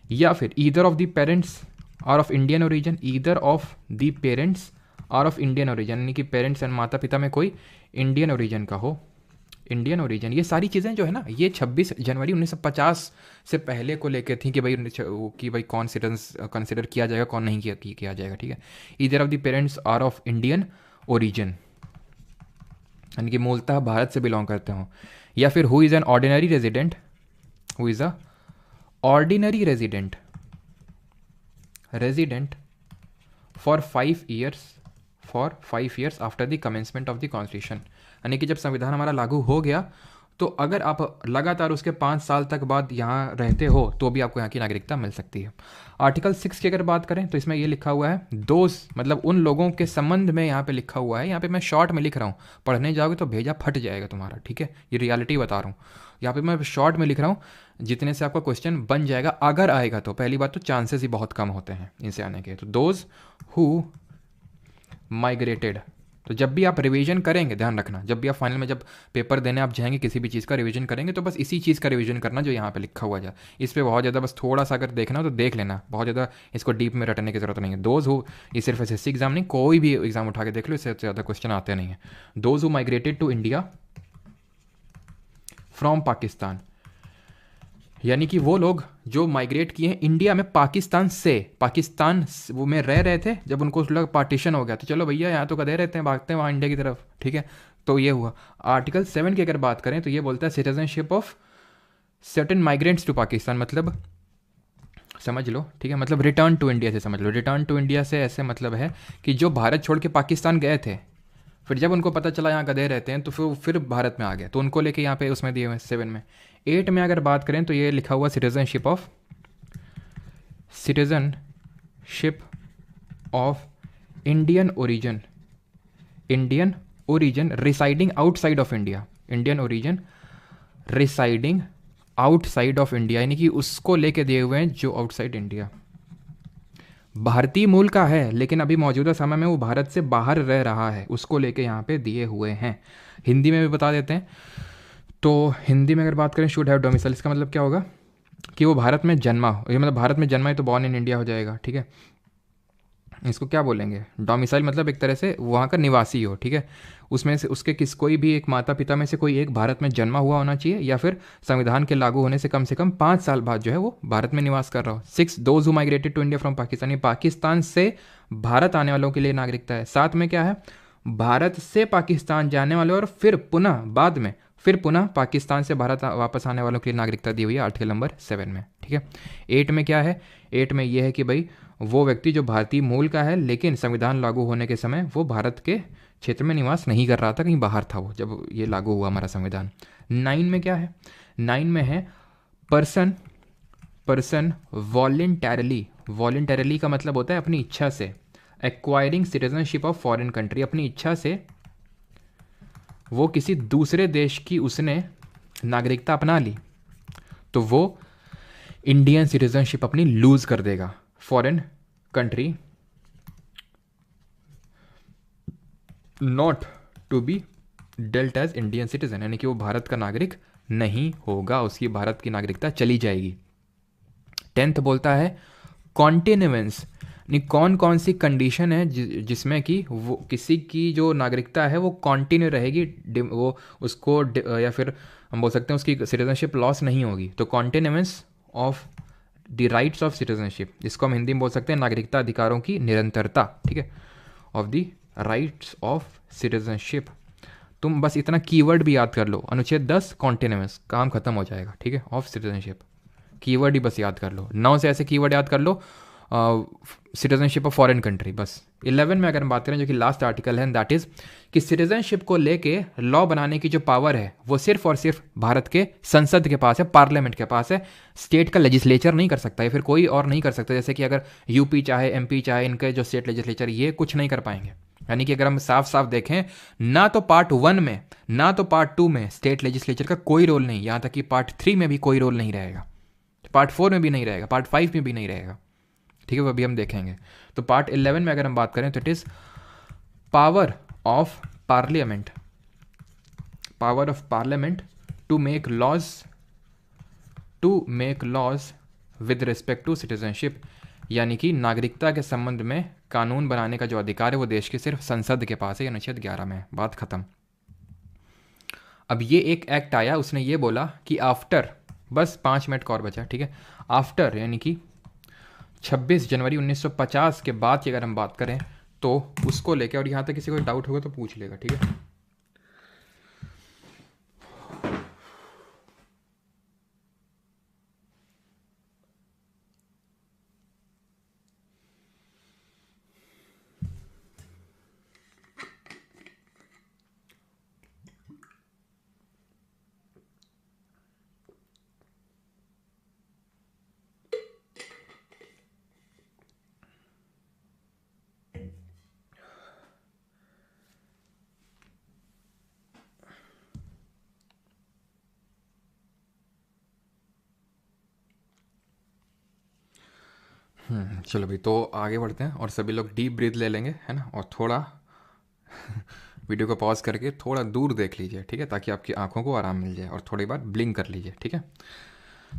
या फिर either of the parents are of Indian origin, either of the parents are of Indian origin, यानी कि पेरेंट्स एंड माता पिता में कोई इंडियन ओरिजिन का हो, इंडियन ओरिजिन। ये सारी चीज़ें जो है ना, ये 26 जनवरी 1950 से पहले को लेके थी कि भाई कौन सिटीजन कंसिडर किया जाएगा, कौन नहीं किया जाएगा, ठीक है। Either of the parents are of Indian origin, यानी कि मूलतः भारत से बिलोंग करते हों, या फिर who is an ordinary resident, who is a ordinary resident for 5 years after the commencement of the constitution, यानी कि जब संविधान हमारा लागू हो गया तो अगर आप लगातार उसके 5 साल तक बाद यहाँ रहते हो तो भी आपको यहाँ की नागरिकता मिल सकती है। आर्टिकल 6 की अगर बात करें तो इसमें ये लिखा हुआ है दोज, मतलब उन लोगों के संबंध में यहाँ पे लिखा हुआ है। यहाँ पे मैं शॉर्ट में लिख रहा हूँ, पढ़ने जाओगे तो भेजा फट जाएगा तुम्हारा, ठीक है, ये रियलिटी बता रहा हूँ। यहाँ पे मैं शॉर्ट में लिख रहा हूँ जितने से आपका क्वेश्चन बन जाएगा, अगर आएगा तो। पहली बात तो चांसेस ही बहुत कम होते हैं इनसे आने के। तो दोज हु माइग्रेटेड, तो जब भी आप रिवीजन करेंगे ध्यान रखना, जब भी आप फाइनल में जब पेपर देने आप जाएंगे किसी भी चीज़ का रिवीजन करेंगे तो बस इसी चीज़ का रिवीजन करना जो यहाँ पे लिखा हुआ है। इस पर बहुत ज़्यादा बस थोड़ा सा अगर देखना हो तो देख लेना, बहुत ज़्यादा इसको डीप में रटने की जरूरत नहीं है। दोज हु, ये सिर्फ एसएससी एग्जाम नहीं, कोई भी एग्जाम उठा के देख लो, इससे ज़्यादा क्वेश्चन आते नहीं है। Those who migrated to India from Pakistan, यानी कि वो लोग जो माइग्रेट किए हैं इंडिया में पाकिस्तान से, पाकिस्तान वो में रह रहे थे, जब उनको लगा पार्टीशन हो गया तो चलो भैया यहाँ तो कदे रहते हैं, भागते हैं वहाँ इंडिया की तरफ, ठीक है। तो ये हुआ। आर्टिकल 7 की अगर बात करें तो ये बोलता है citizenship of certain migrants to Pakistan, मतलब समझ लो, ठीक है, मतलब रिटर्न टू इंडिया से समझ लो। रिटर्न टू इंडिया से ऐसे मतलब है कि जो भारत छोड़ के पाकिस्तान गए थे, फिर जब उनको पता चला यहाँ गधे रहते हैं तो फिर भारत में आ गए, तो उनको लेके यहाँ पे उसमें दिए हुए 7 में। 8 में अगर बात करें तो ये लिखा हुआ citizenship of Indian origin residing outside of India, Indian origin residing outside of India, यानी कि उसको लेके दिए हुए हैं जो आउटसाइड इंडिया, भारतीय मूल का है लेकिन अभी मौजूदा समय में वो भारत से बाहर रह रहा है, उसको लेके यहाँ पे दिए हुए हैं। हिंदी में भी बता देते हैं, तो हिंदी में अगर बात करें शुड हैव डोमिसाइल, इसका मतलब क्या होगा कि वो भारत में जन्मा हो, ये मतलब भारत में जन्मा है तो बॉर्न इन इंडिया हो जाएगा, ठीक है। इसको क्या बोलेंगे, डोमिसाइल मतलब एक तरह से वहाँ का निवासी हो, ठीक है। उसमें से उसके कोई भी एक माता पिता में से कोई एक भारत में जन्मा हुआ होना चाहिए, या फिर संविधान के लागू होने से कम 5 साल बाद जो है वो भारत में निवास कर रहा हो। 6 those who migrated to India from Pakistan, ये पाकिस्तान से भारत आने वालों के लिए नागरिकता है। 7 में क्या है, भारत से पाकिस्तान जाने वाले और फिर पुनः पाकिस्तान से भारत वापस आने वालों के लिए नागरिकता दी हुई है आर्टिकल नंबर 7 में, ठीक है। 8 में क्या है, 8 में यह है कि भाई वो व्यक्ति जो भारतीय मूल का है लेकिन संविधान लागू होने के समय वो भारत के क्षेत्र में निवास नहीं कर रहा था, कहीं बाहर था वो जब ये लागू हुआ हमारा संविधान। 9 में क्या है, 9 में है पर्सन वॉलेंटरली का मतलब होता है अपनी इच्छा से, acquiring citizenship of foreign country, अपनी इच्छा से वो किसी दूसरे देश की उसने नागरिकता अपना ली तो वो इंडियन सिटीजनशिप अपनी लूज कर देगा। Foreign country not to be dealt as Indian citizen, यानी कि वो भारत का नागरिक नहीं होगा, उसकी भारत की नागरिकता चली जाएगी। 10th बोलता है कॉन्टिन्यूएंस, कौन कौन सी कंडीशन है जिसमें कि वो किसी की जो नागरिकता है वो कॉन्टिन्यू रहेगी, वो उसको या फिर हम बोल सकते हैं उसकी सिटीजनशिप लॉस नहीं होगी। तो continuance of the rights of citizenship, जिसको हम हिंदी में बोल सकते हैं नागरिकता अधिकारों की निरंतरता, ठीक है, of the rights of citizenship. तुम बस इतना कीवर्ड भी याद कर लो, अनुच्छेद 10 कॉन्टिन्यूएंस, काम खत्म हो जाएगा, ठीक है, ऑफ सिटीजनशिप, कीवर्ड ही बस याद कर लो। 9 से ऐसे कीवर्ड याद कर लो, सिटीजनशिप ऑफ फॉरेन कंट्री बस। 11 में अगर हम बात करें जो कि लास्ट आर्टिकल है, दैट इज कि सिटीजनशिप को लेके लॉ बनाने की जो पावर है वो सिर्फ और सिर्फ भारत के संसद के पास है, पार्लियामेंट के पास है। स्टेट का लेजिस्लेचर नहीं कर सकता है, फिर कोई और नहीं कर सकता। जैसे कि अगर यूपी चाहे एमपी चाहे इनके जो स्टेट लेजिस्लेचर ये कुछ नहीं कर पाएंगे, यानी कि अगर हम साफ साफ देखें, ना तो पार्ट 1 में ना तो पार्ट 2 में स्टेट लेजिस्लेचर का कोई रोल नहीं, यहाँ तक कि पार्ट 3 में भी कोई रोल नहीं रहेगा, पार्ट 4 में भी नहीं रहेगा, पार्ट 5 में भी नहीं रहेगा। ठीक है, वो अभी हम देखेंगे। तो पार्ट 11 में अगर हम बात करें तो it is power of parliament, power of parliament to make laws with respect to citizenship, यानी कि नागरिकता के संबंध में कानून बनाने का जो अधिकार है वो देश के सिर्फ संसद के पास है, अनुच्छेद 11 में, बात खत्म। अब ये एक एक्ट आया, उसने ये बोला कि आफ्टर, बस 5 मिनट का और बचा, ठीक है, आफ्टर यानी कि 26 जनवरी 1950 के बाद की अगर हम बात करें तो उसको लेके, और यहाँ तक किसी को डाउट होगा तो पूछ लेगा, ठीक है। चलो भाई, तो आगे बढ़ते हैं और सभी लोग डीप ब्रीथ ले लेंगे, है ना, और थोड़ा वीडियो को पॉज करके थोड़ा दूर देख लीजिए, ठीक है, ताकि आपकी आंखों को आराम मिल जाए, और थोड़ी बार ब्लिंक कर लीजिए, ठीक है।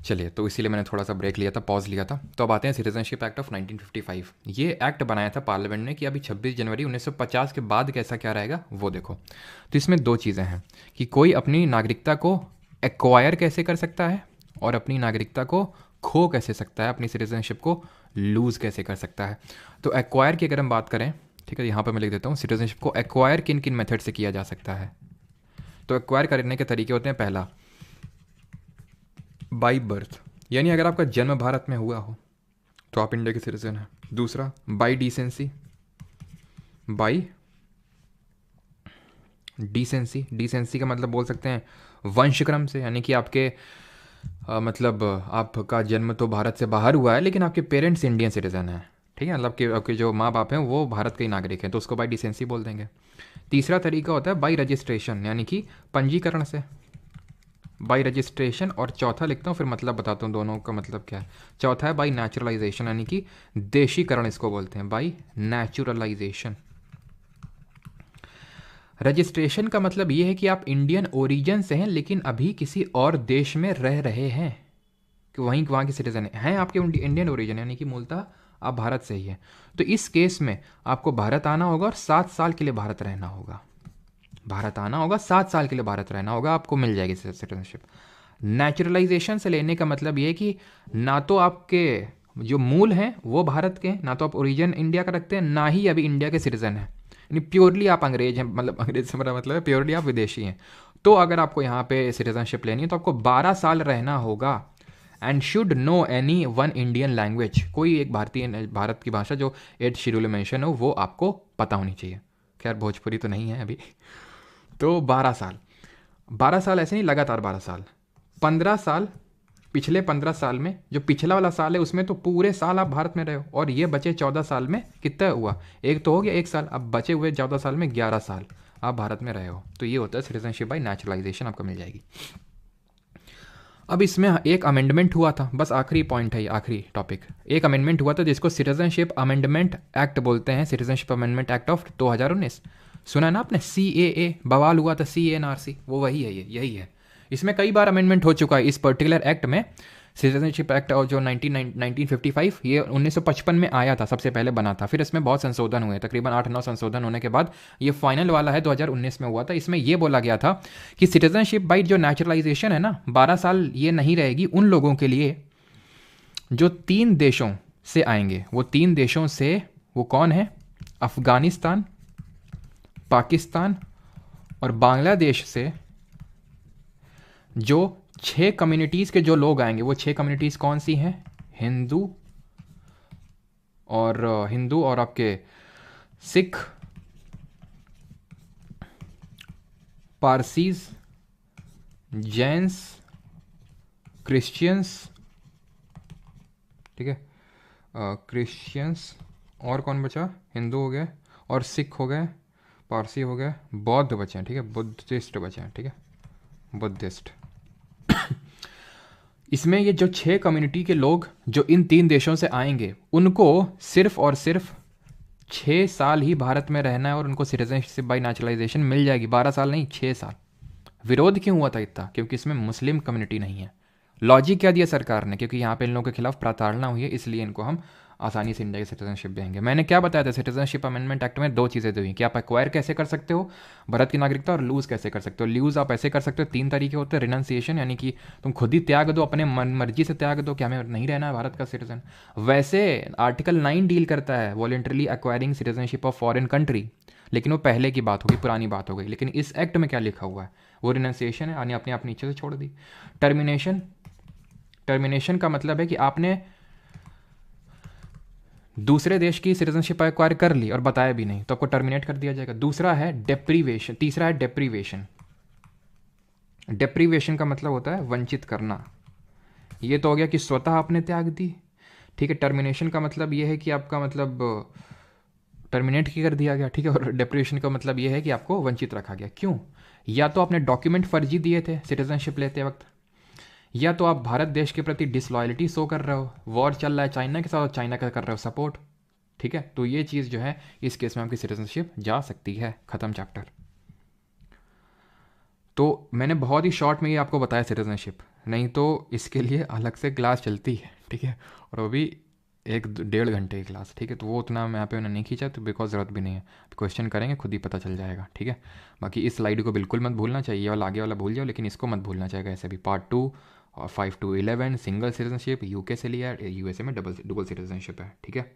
चलिए, तो इसीलिए मैंने थोड़ा सा ब्रेक लिया था, पॉज लिया था। तो अब आते हैं सिटीजनशिप एक्ट ऑफ 1955। ये एक्ट बनाया था पार्लियामेंट ने कि अभी 26 जनवरी 1950 के बाद कैसा क्या रहेगा वो देखो। तो इसमें 2 चीज़ें हैं कि कोई अपनी नागरिकता को एक्वायर कैसे कर सकता है और अपनी नागरिकता को खो कैसे सकता है, अपनी सिटीजनशिप को लूज़ कैसे कर सकता है। तो एक्वायर की अगर हम बात करें, ठीक है, यहाँ पर मैं लिख देता हूँ, सिटीजनशिप को एक्वायर किन किन मेथड से किया जा सकता है। तो एक्वायर करने के तरीके होते हैं, पहला बाई बर्थ, यानी अगर आपका जन्म भारत में हुआ हो तो आप इंडिया के सिटीजन हैं। दूसरा by decency, by decency, decency का मतलब बोल सकते हैं वंशक्रम से, यानी कि आपके मतलब आपका जन्म तो भारत से बाहर हुआ है लेकिन आपके पेरेंट्स इंडियन सिटीजन हैं, ठीक है, मतलब कि आपके जो माँ बाप हैं वो भारत के ही नागरिक हैं, तो उसको बाई डिसेंसी बोल देंगे। तीसरा तरीका होता है बाई रजिस्ट्रेशन, यानी कि पंजीकरण से, बाई रजिस्ट्रेशन। और चौथा लिखता हूँ फिर मतलब बताता हूँ दोनों का मतलब क्या है। चौथा है बाई नेचुरलाइजेशन, यानी कि देशीकरण इसको बोलते हैं, बाई नेचुरलाइजेशन। रजिस्ट्रेशन का मतलब ये है कि आप इंडियन ओरिजिन से हैं लेकिन अभी किसी और देश में रह रहे हैं, कि वहीं वहाँ के सिटीजन हैं, आपके इंडियन ओरिजिन, यानी कि मूलतः आप भारत से ही हैं। तो इस केस में आपको भारत आना होगा और 7 साल के लिए भारत रहना होगा, भारत आना होगा, 7 साल के लिए भारत रहना होगा, आपको मिल जाएगी सिटीजनशिप। नेचुरलाइजेशन से लेने का मतलब ये है कि ना तो आपके जो मूल हैं वो भारत के हैं, ना तो आप ओरिजिन इंडिया का रखते हैं, ना ही अभी इंडिया के सिटीजन हैं, यानी प्योरली आप अंग्रेज हैं, मतलब अंग्रेज से मेरा मतलब है प्योरली आप विदेशी हैं। तो अगर आपको यहाँ पे सिटीजनशिप लेनी है तो आपको 12 साल रहना होगा, and should know any one Indian language, कोई एक भारत की भाषा जो 8th शेड्यूल में मेंशन हो वो आपको पता होनी चाहिए। खैर भोजपुरी तो नहीं है अभी। तो 12 साल, 12 साल ऐसे नहीं लगातार 12 साल, 15 साल, पिछले 15 साल में जो पिछला वाला साल है उसमें तो पूरे साल आप भारत में रहे हो, और ये बचे 14 साल में कितना हुआ, एक तो हो गया 1 साल, अब बचे हुए 14 साल में 11 साल आप भारत में रहे हो। तो ये होता है सिटीजनशिप बाई नेचुरलाइजेशन, आपको मिल जाएगी। अब इसमें एक अमेंडमेंट हुआ था, बस आखिरी पॉइंट है ये, आखिरी टॉपिक, एक अमेंडमेंट हुआ था जिसको सिटीजनशिप अमेंडमेंट एक्ट बोलते हैं, सिटीजनशिप अमेंडमेंट एक्ट ऑफ 2019। सुना ना आपने, CAA बवाल हुआ था, CANRC, वो वही है, ये यही है। इसमें कई बार अमेंडमेंट हो चुका है इस पर्टिकुलर एक्ट में, सिटीजनशिप एक्ट और जो 1955, ये 1955 में आया था, सबसे पहले बना था, फिर इसमें बहुत संशोधन हुए, तकरीबन 8-9 संशोधन होने के बाद ये फाइनल वाला है 2019 में हुआ था। इसमें ये बोला गया था कि सिटीजनशिप बाई जो नेचुरलाइजेशन है ना, 12 साल ये नहीं रहेगी उन लोगों के लिए जो 3 देशों से आएंगे। वो 3 देशों से वो कौन है, अफगानिस्तान, पाकिस्तान और बांग्लादेश से जो 6 कम्युनिटीज़ के जो लोग आएंगे। वो 6 कम्युनिटीज़ कौन सी हैं, हिंदू और आपके सिख, पारसीज, जैन्स, क्रिश्चियंस, ठीक है, क्रिश्चियंस, और कौन बचा, हिंदू हो गया, और सिख हो गए, पारसी हो गए, बौद्ध बचे हैं, ठीक है, बुद्धिस्ट बचे हैं, ठीक है, बुद्धिस्ट। इसमें ये जो 6 कम्युनिटी के लोग जो इन 3 देशों से आएंगे, उनको सिर्फ और सिर्फ 6 साल ही भारत में रहना है और उनको सिटीजनशिप बाई नेचुरलाइजेशन मिल जाएगी। 12 साल नहीं, 6 साल। विरोध क्यों हुआ था इतना? क्योंकि इसमें मुस्लिम कम्युनिटी नहीं है। लॉजिक क्या दिया सरकार ने? क्योंकि यहाँ पे इन लोगों के खिलाफ प्रताड़ना हुई है, इसलिए इनको हम आसानी से इंडिया की सिटीजनशिप देंगे। मैंने क्या बताया था सिटीजनशिप अमेंडमेंट एक्ट में? 2 चीज़ें दी हुई कि आप एक्वायर कैसे कर सकते हो भारत की नागरिकता, और लूज़ कैसे कर सकते हो। लूज़ आप ऐसे कर सकते हो, 3 तरीके होते हैं। रिनाउंसिएशन, यानी कि तुम खुद ही त्याग दो, अपने मन मर्जी से त्याग दो कि हमें नहीं रहना है भारत का सिटीजन। वैसे आर्टिकल 9 डील करता है voluntarily acquiring citizenship of foreign country, लेकिन वो पहले की बात होगी, पुरानी बात हो गई। लेकिन इस एक्ट में क्या लिखा हुआ है? वो रिनाउंसिएशन है, यानी अपने आप नीचे से छोड़ दी। टर्मिनेशन, टर्मिनेशन का मतलब है कि आपने दूसरे देश की सिटीजनशिप एक्वायर कर ली और बताया भी नहीं, तो आपको टर्मिनेट कर दिया जाएगा। दूसरा है डेप्रीवेशन, तीसरा है डेप्रीवेशन। डेप्रीवेशन का मतलब होता है वंचित करना। ये तो हो गया कि स्वतः आपने त्याग दी, ठीक है। टर्मिनेशन का मतलब ये है कि आपका मतलब टर्मिनेट कर दिया गया, ठीक है। और डेप्रीवेशन का मतलब ये है कि आपको वंचित रखा गया। क्यों? या तो आपने डॉक्यूमेंट फर्जी दिए थे सिटीजनशिप लेते वक्त, या तो आप भारत देश के प्रति डिसलॉयल्टी शो कर रहे हो, वॉर चल रहा है चाइना के साथ और चाइना का कर रहे हो सपोर्ट, ठीक है। तो ये चीज़ जो है, इस केस में आपकी सिटीजनशिप जा सकती है। ख़त्म चैप्टर। तो मैंने बहुत ही शॉर्ट में ये आपको बताया सिटीजनशिप, नहीं तो इसके लिए अलग से क्लास चलती है, ठीक है, और वो भी 1-1.5 घंटे की क्लास, ठीक है। तो वो उतना मैं यहाँ पे नहीं खींचा, तो बिकॉज ज़रूरत भी नहीं है। क्वेश्चन करेंगे खुद ही पता चल जाएगा, ठीक है। बाकी इस स्लाइड को बिल्कुल मत भूलना चाहिए, वाला आगे वाला भूल जाओ, लेकिन इसको मत भूलना चाहिए। ऐसे भी पार्ट 2 और 5 to 11 सिंगल सिटीजनशिप यूके से लिया है, यूएसए में डबल सिटीजनशिप है, ठीक है।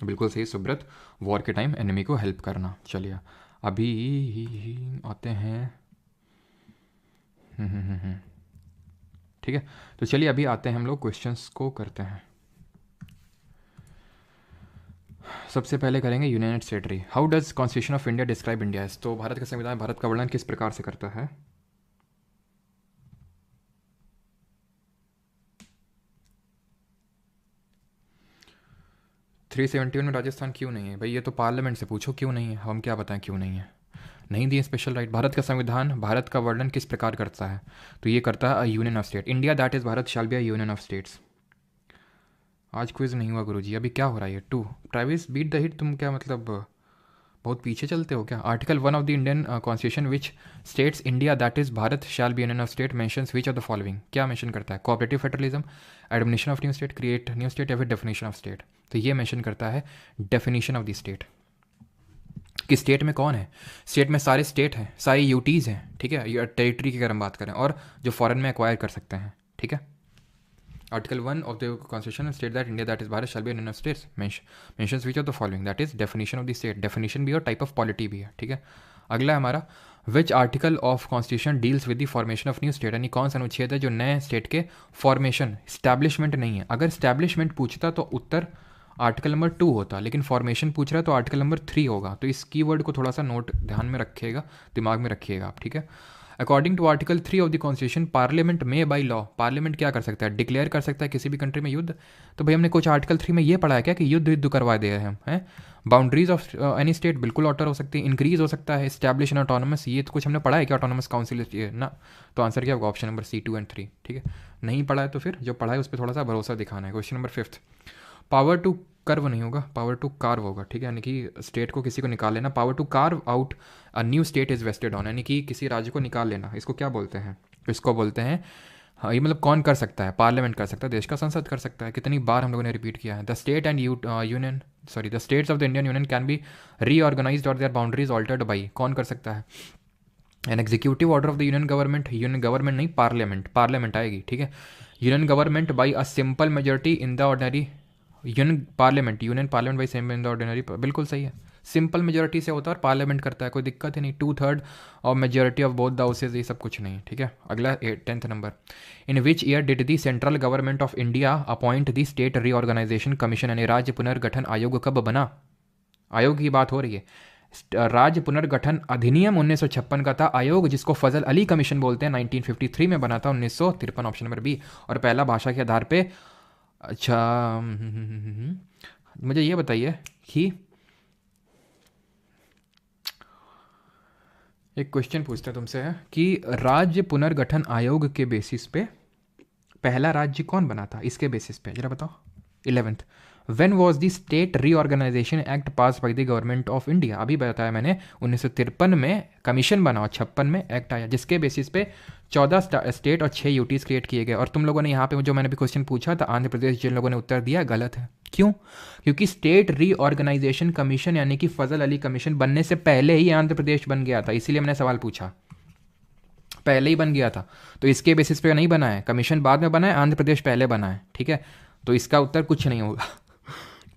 बिल्कुल सही सुब्रत, वॉर के टाइम एनिमी को हेल्प करना। चलिए अभी आते हैं, ठीक है। तो चलिए अभी आते हैं हम लोग क्वेश्चंस को करते हैं। सबसे पहले करेंगे union territory. How does constitution of India describe India as? तो भारत का संविधान भारत का वर्णन किस प्रकार से करता है? थ्री 371 में राजस्थान क्यों नहीं है? भाई ये तो पार्लियामेंट से पूछो क्यों नहीं है, हम क्या बताएं क्यों नहीं है। नहीं दिए स्पेशल राइट। भारत का संविधान भारत का वर्णन किस प्रकार करता है? तो ये करता है a union of state. India that is Bharat shall be a union of states. आज क्विज नहीं हुआ गुरुजी, अभी क्या हो रहा है? 2 ट्रेविस बीट द हिट। तुम क्या मतलब बहुत पीछे चलते हो क्या? Article 1 of the Indian constitution which states India that is Bharat shall be union of state mentions which of the following? क्या मेंशन करता है? Cooperative federalism, administration of new state, create new state, या फिर डेफिनेशन ऑफ स्टेट? तो ये mention करता है definition of the state, कि स्टेट में कौन है। स्टेट में सारे स्टेट हैं, सारी यूटीज़ हैं, ठीक है। ये टेरिटरी की अगर हम बात करें, और जो फॉरेन में एक्वायर कर सकते हैं, ठीक है। Article 1 of the constitution state that India that is Bharat shall be union of states mentions which of the following? That is definition of the state. Definition भी और टाइप ऑफ पॉलिटी भी है, ठीक है। अगला है हमारा which article of constitution deals with the formation of new state? यानी कौन सा अनुच्छेद है जो नए स्टेट के फॉर्मेशन, स्टैब्लिशमेंट नहीं है। अगर स्टैब्लिशमेंट पूछता तो उत्तर आर्टिकल नंबर 2 होता, लेकिन फॉर्मेशन पूछ रहा है तो आर्टिकल नंबर 3 होगा। तो इस कीवर्ड को थोड़ा सा नोट ध्यान में रखिएगा, दिमाग में रखिएगा आप, ठीक है। According to article 3 of the constitution parliament में बाई लॉ, पार्लियामेंट क्या कर सकता है? डिक्लेयर कर सकता है किसी भी कंट्री में युद्ध। तो भाई हमने कुछ आर्टिकल 3 में ये पढ़ा है क्या कि युद्ध करवा दे रहे हैं? बाउंड्रीज ऑफ एनी स्टेट बिल्कुल ऑल्टर हो सकती है, इंक्रीज हो सकता है। एस्टैब्लिश एन ऑटोनमस, ये तो कुछ हमने पढ़ा है क्या? ऑटोनमस काउंसिल ना। तो आंसर क्या होगा? ऑप्शन नंबर सी 2 और 3, ठीक है। नहीं पढ़ा है तो फिर जो पढ़ा है उस पर थोड़ा सा भरोसा दिखाना है। Question number 5, power to carve नहीं होगा, पावर टू कार्व होगा, ठीक है। यानी कि स्टेट को किसी को निकाल लेना। Power to carve out a new state is vested on, यानी कि किसी राज्य को निकाल लेना। इसको क्या बोलते हैं? इसको बोलते हैं, हाँ, ये मतलब कौन कर सकता है? पार्लियामेंट कर सकता है, देश का संसद कर सकता है। कितनी बार हम लोगों ने रिपीट किया है। The state and union sorry the states of the Indian union can be reorganised और देयर बाउंड्रीज ऑल्टर्ड बाई, कौन कर सकता है? An executive order of the union government, union government नहीं, पार्लियामेंट, पार्लियामेंट आएगी, ठीक है। Union government by a simple majority in the ordinary union parliament by same in the ordinary, बिल्कुल सही है। सिंपल मेजोरिटी से होता है और पार्लियामेंट करता है, कोई दिक्कत ही नहीं। 2/3 और majority of both the houses, ये सब कुछ नहीं, ठीक है। अगला 10th number, in which year did the central government of India appoint the state reorganisation commission, यानी राज्य पुनर्गठन आयोग कब बना? आयोग की बात हो रही है। राज्य पुनर्गठन अधिनियम 1956 का था। आयोग जिसको फजल अली कमीशन बोलते हैं 1953 में बना था, 1953, ऑप्शन नंबर बी। और पहला भाषा के आधार पे। अच्छा मुझे ये बताइए कि एक क्वेश्चन पूछते हैं तुमसे है कि राज्य पुनर्गठन आयोग के बेसिस पे पहला राज्य कौन बना था, इसके बेसिस पे जरा बताओ। 11th, when was the state reorganisation act pass by the government of India. अभी बताया मैंने 1953 में कमीशन बना और 56 में एक्ट आया, जिसके बेसिस पे 14 स्टेट और 6 यूटीज क्रिएट किए गए। और तुम लोगों ने यहाँ पे जो मैंने भी क्वेश्चन पूछा था आंध्र प्रदेश, जिन लोगों ने उत्तर दिया गलत है। क्यों? क्योंकि स्टेट रीऑर्गेनाइजेशन कमीशन यानी कि फजल अली कमीशन बनने से पहले ही आंध्र प्रदेश बन गया था, इसीलिए मैंने सवाल पूछा, पहले ही बन गया था। तो इसके बेसिस पे नहीं बना है, कमीशन बाद में बना है, आंध्र प्रदेश पहले बना है, ठीक है। तो इसका उत्तर कुछ नहीं होगा,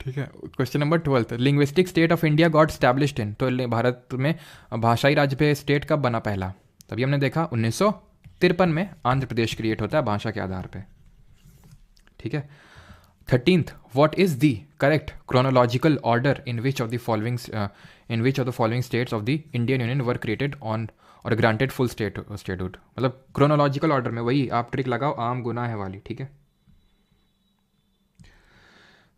ठीक है। Question number 12, linguistic state of India got established इन। तो भारत में भाषाई राज्य पे स्टेट कब बना पहला? तभी हमने देखा 1953 में आंध्र प्रदेश क्रिएट होता है भाषा के आधार पे, ठीक है। 13th, what is the correct chronological order in which of the following states of the Indian union were created on और ग्रांटेड फुल स्टेटहुड। मतलब क्रोनोलॉजिकल ऑर्डर में वही आप ट्रिक लगाओ, आम गुनाह है वाली, ठीक है।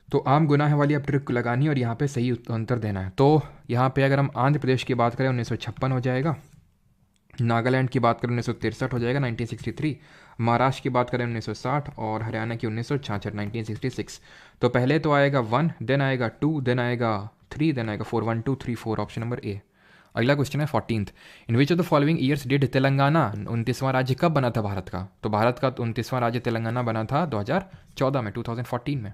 तो आम गुनाह वाली अब ट्रिक लगानी है और यहाँ पे सही उत्तर देना है। तो यहाँ पे अगर हम आंध्र प्रदेश की बात करें 1956 हो जाएगा, नागालैंड की बात करें 1963 हो जाएगा 1963, महाराष्ट्र की बात करें 1960 और हरियाणा की 1966 1966। तो पहले तो आएगा 1, देन आएगा 2, देन आएगा 3, देन आएगा 4, 1 2 3 4, ऑप्शन नंबर ए। अगला क्वेश्चन है 14th, in which of the following years did Telangana 29वां राज्य कब बना था भारत का? तो भारत का 29वां राज्य तेलंगाना बना था 2014 में, 2014 में।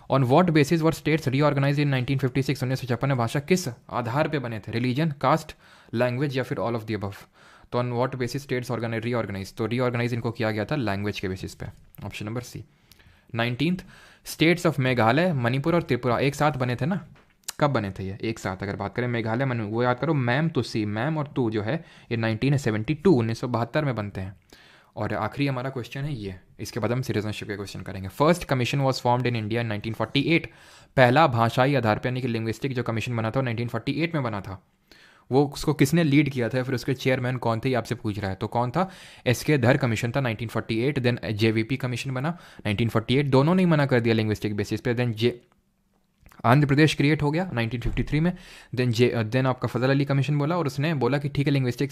On what basis were states reorganise in 1956, 1956 में भाषा किस आधार पे बने थे? रिलीजन, कास्ट, लैंग्वेज या फिर ऑल ऑफ द अबव? तो on what basis states reorganise? तो रीऑर्गेनाइज इनको किया गया था लैंग्वेज के बेसिस पे, option number C. 19th, states of Meghalaya, Manipur और त्रिपुरा एक साथ बने थे ना? कब बने थे ये एक साथ? अगर बात करें मेघालय मणिपुर, वो याद करो, मैम तो सी, मैम और तू जो है ये 1972 1972 में बनते हैं। और आखिरी हमारा क्वेश्चन है ये, इसके बाद हम सिटीजनशिप के क्वेश्चन करेंगे। First commission was formed in India in 1948। पहला भाषाई आधार पर यानी कि लिंग्विस्टिक जो कमीशन बना था 1948 में बना था। वो उसको किसने लीड किया था, फिर उसके चेयरमैन कौन थे, ये आपसे पूछ रहा है। तो कौन था? एस.के. धर कमीशन था 1948, देन जेवीपी कमीशन बना 1948, दोनों ने मना कर दिया लिंग्विस्टिक बेसिस पे। देन आंध्र प्रदेश क्रिएट हो गया 1953 में। देन आपका फजल अली कमीशन बोला और उसने बोला कि ठीक है लिंग्विस्टिक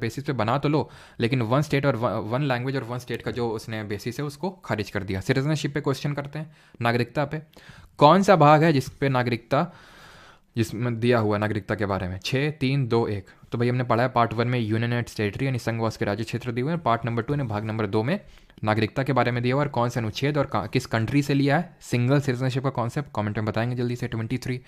बेसिस पे बना तो लो, लेकिन वन स्टेट और वन लैंग्वेज और वन स्टेट का जो उसने बेसिस है उसको खारिज कर दिया। सिटीजनशिप पे क्वेश्चन करते हैं, नागरिकता पे। कौन सा भाग है जिस पे नागरिकता, जिसमें दिया हुआ नागरिकता के बारे में? 6 3 2 1। तो भाई हमने पढ़ा है पार्ट 1 में यूनियन टेरिटरी यानी संघवास के राज्य क्षेत्र दिए हुए हैं, पार्ट नंबर 2 ने भाग नंबर 2 में नागरिकता के बारे में दिया हुआ और कौन से अनुच्छेद और किस कंट्री से लिया है सिंगल सिटीजनशिप का कॉन्सेप्ट, कमेंट में बताएंगे जल्दी से। 23,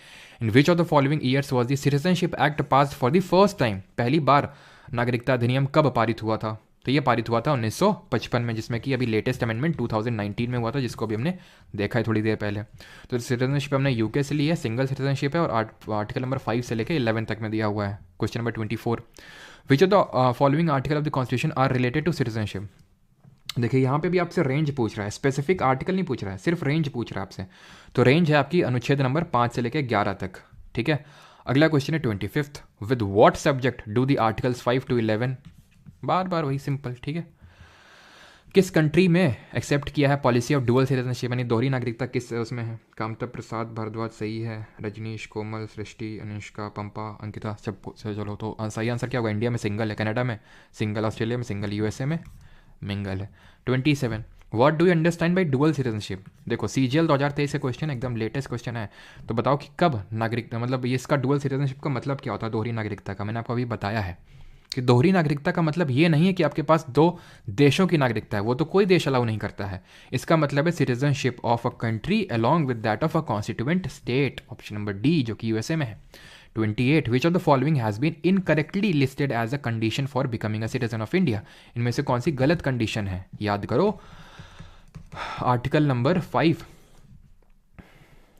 in which of the following years was the citizenship act pass for the first time. पहली बार नागरिकता अधिनियम कब पारित हुआ था? तो ये पारित हुआ था 1955 में, जिसमें कि अभी लेटेस्ट अमेंडमेंट 2019 में हुआ था, जिसको भी हमने देखा है थोड़ी देर पहले। तो सिटीजनशिप हमने यूके से ली है, सिंगल सिटीजनशिप है और आर्टिकल नंबर 5 से लेकर 11 तक में दिया हुआ है। Question number 24, which of the following article of the constitution are related to citizenship. देखिए यहाँ पे भी आपसे रेंज पूछ रहा है, स्पेसिफिक आर्टिकल नहीं पूछ रहा है, सिर्फ रेंज पूछ रहा है आपसे। तो रेंज है आपकी अनुच्छेद नंबर 5 से लेकर 11 तक, ठीक है। अगला क्वेश्चन है 25th, with what subject do the articles 5 to 11, बार बार वही सिंपल, ठीक है। किस कंट्री में एक्सेप्ट किया है पॉलिसी ऑफ डुअल सिटीजनशिप यानी दोहरी नागरिकता, किस उसमें है? कामता प्रसाद भारद्वाज सही है, रजनीश, कोमल, सृष्टि, अनुष्का, पंपा, अंकिता, सब चलो। तो सही आंसर क्या होगा? इंडिया में सिंगल है, कनाडा में सिंगल, ऑस्ट्रेलिया में सिंगल, यूएसए में मिंगल है। 27, what do you understand by dual citizenship? देखो CGL 2023 से क्वेश्चन एकदम लेटेस्ट क्वेश्चन है। तो बताओ कि कब नागरिकता, मतलब ये इसका डुअल सिटीजनशिप का मतलब क्या होता है दोहरी नागरिकता का? मैंने आपको अभी बताया है कि दोहरी नागरिकता का मतलब ये नहीं है कि आपके पास 2 देशों की नागरिकता है, वो तो कोई देश अलाउ नहीं करता है। इसका मतलब है citizenship of a country along with that of a constituent state, option number D, जो कि यूएसए में है। 28, which of the following has been incorrectly listed as a condition for becoming a citizen of India. इनमें से कौन सी गलत condition है? याद करो, आर्टिकल नंबर 5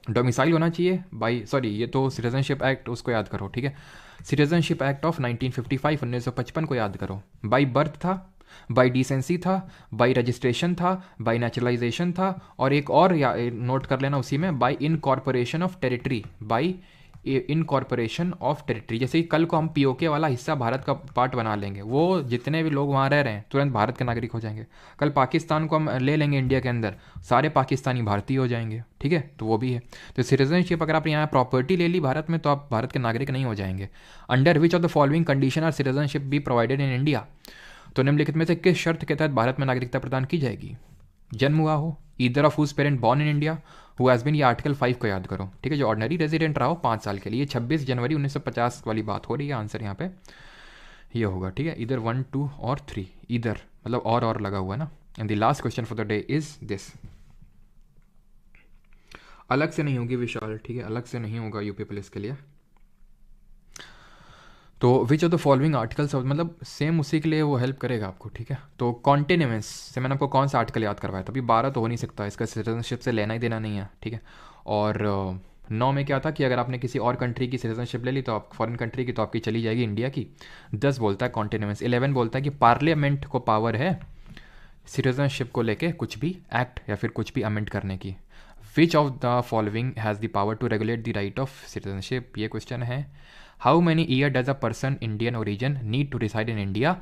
डोमिसाइल होना चाहिए बाई, सॉरी ये तो सिटीजनशिप एक्ट, उसको याद करो, ठीक है। सिटीजनशिप एक्ट ऑफ 1955 1955 को याद करो। बाई बर्थ था, बाई डिसेंसी था, बाई रजिस्ट्रेशन था, बाई नेचुरलाइजेशन था और एक और या नोट कर लेना उसी में, by incorporation of territory, by incorporation of territory. जैसे कि कल को हम पीओके वाला हिस्सा भारत का पार्ट बना लेंगे, वो जितने भी लोग वहाँ रह रहे हैं तुरंत भारत के नागरिक हो जाएंगे। कल पाकिस्तान को हम ले लेंगे इंडिया के अंदर, सारे पाकिस्तानी भारतीय हो जाएंगे, ठीक है, तो वो भी है। तो सिटीजनशिप अगर आपने यहाँ प्रॉपर्टी ले ली भारत में तो आप भारत के नागरिक नहीं हो जाएंगे। Under which of the following condition are citizenship be provided in India, तो निम्नलिखित में से किस शर्त के तहत भारत में नागरिकता प्रदान की जाएगी? जन्म हुआ हो, either of whose parent born in India, who has been, ये आर्टिकल 5 को याद करो, ठीक है, जो ऑर्डिनरी रेजिडेंट रहा हो 5 साल के लिए। 26 जनवरी 1950 वाली बात हो रही है, आंसर यहाँ पे ये होगा, ठीक है, इधर 1, 2 और 3, इधर मतलब और लगा हुआ है ना। And the last question for the day is this, अलग से नहीं होगी विशाल, ठीक है, अलग से नहीं होगा यूपी पुलिस के लिए। तो विच ऑफ द फॉलोइंग आर्टिकल्स, मतलब सेम उसी के लिए वो हेल्प करेगा आपको, ठीक है। तो कॉन्टिन्यूएंस से मैंने आपको कौन सा आर्टिकल याद करवाया था? अभी 12 तो हो नहीं सकता, इसका सिटीजनशिप से लेना ही देना नहीं है, ठीक है। और 9 में क्या था कि अगर आपने किसी और कंट्री की सिटीजनशिप ले ली तो आप फॉरेन कंट्री की, तो आपकी चली जाएगी इंडिया की। 10 बोलता है कॉन्टिन्यूएंस। 11 बोलता है कि पार्लियामेंट को पावर है सिटीजनशिप को लेके कुछ भी एक्ट या फिर कुछ भी अमेंड करने की। Which of the following has the power to regulate the right of citizenship, ये क्वेश्चन है। How many year does a person Indian origin need to reside in India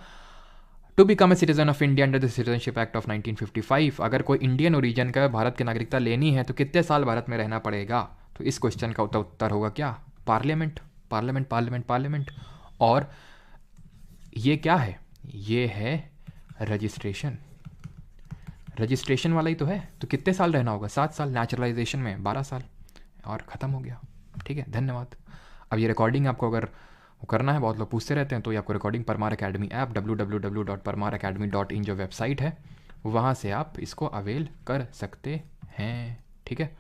to become a citizen of India under the citizenship act of 1955? अगर कोई Indian origin का भारत की नागरिकता लेनी है तो कितने साल भारत में रहना पड़ेगा? तो इस क्वेश्चन का उत्तर होगा क्या? Parliament, parliament, parliament, parliament. और ये क्या है? ये है रजिस्ट्रेशन, रजिस्ट्रेशन वाला ही तो है। तो कितने साल रहना होगा? 7 साल, नेचुरलाइजेशन में 12 साल, और ख़त्म हो गया, ठीक है, धन्यवाद। अब ये रिकॉर्डिंग आपको अगर वो करना है, बहुत लोग पूछते रहते हैं, तो ये आपको recording Parmar academy app www.parmaracademy.in जो वेबसाइट है वहाँ से आप इसको अवेल कर सकते हैं, ठीक है।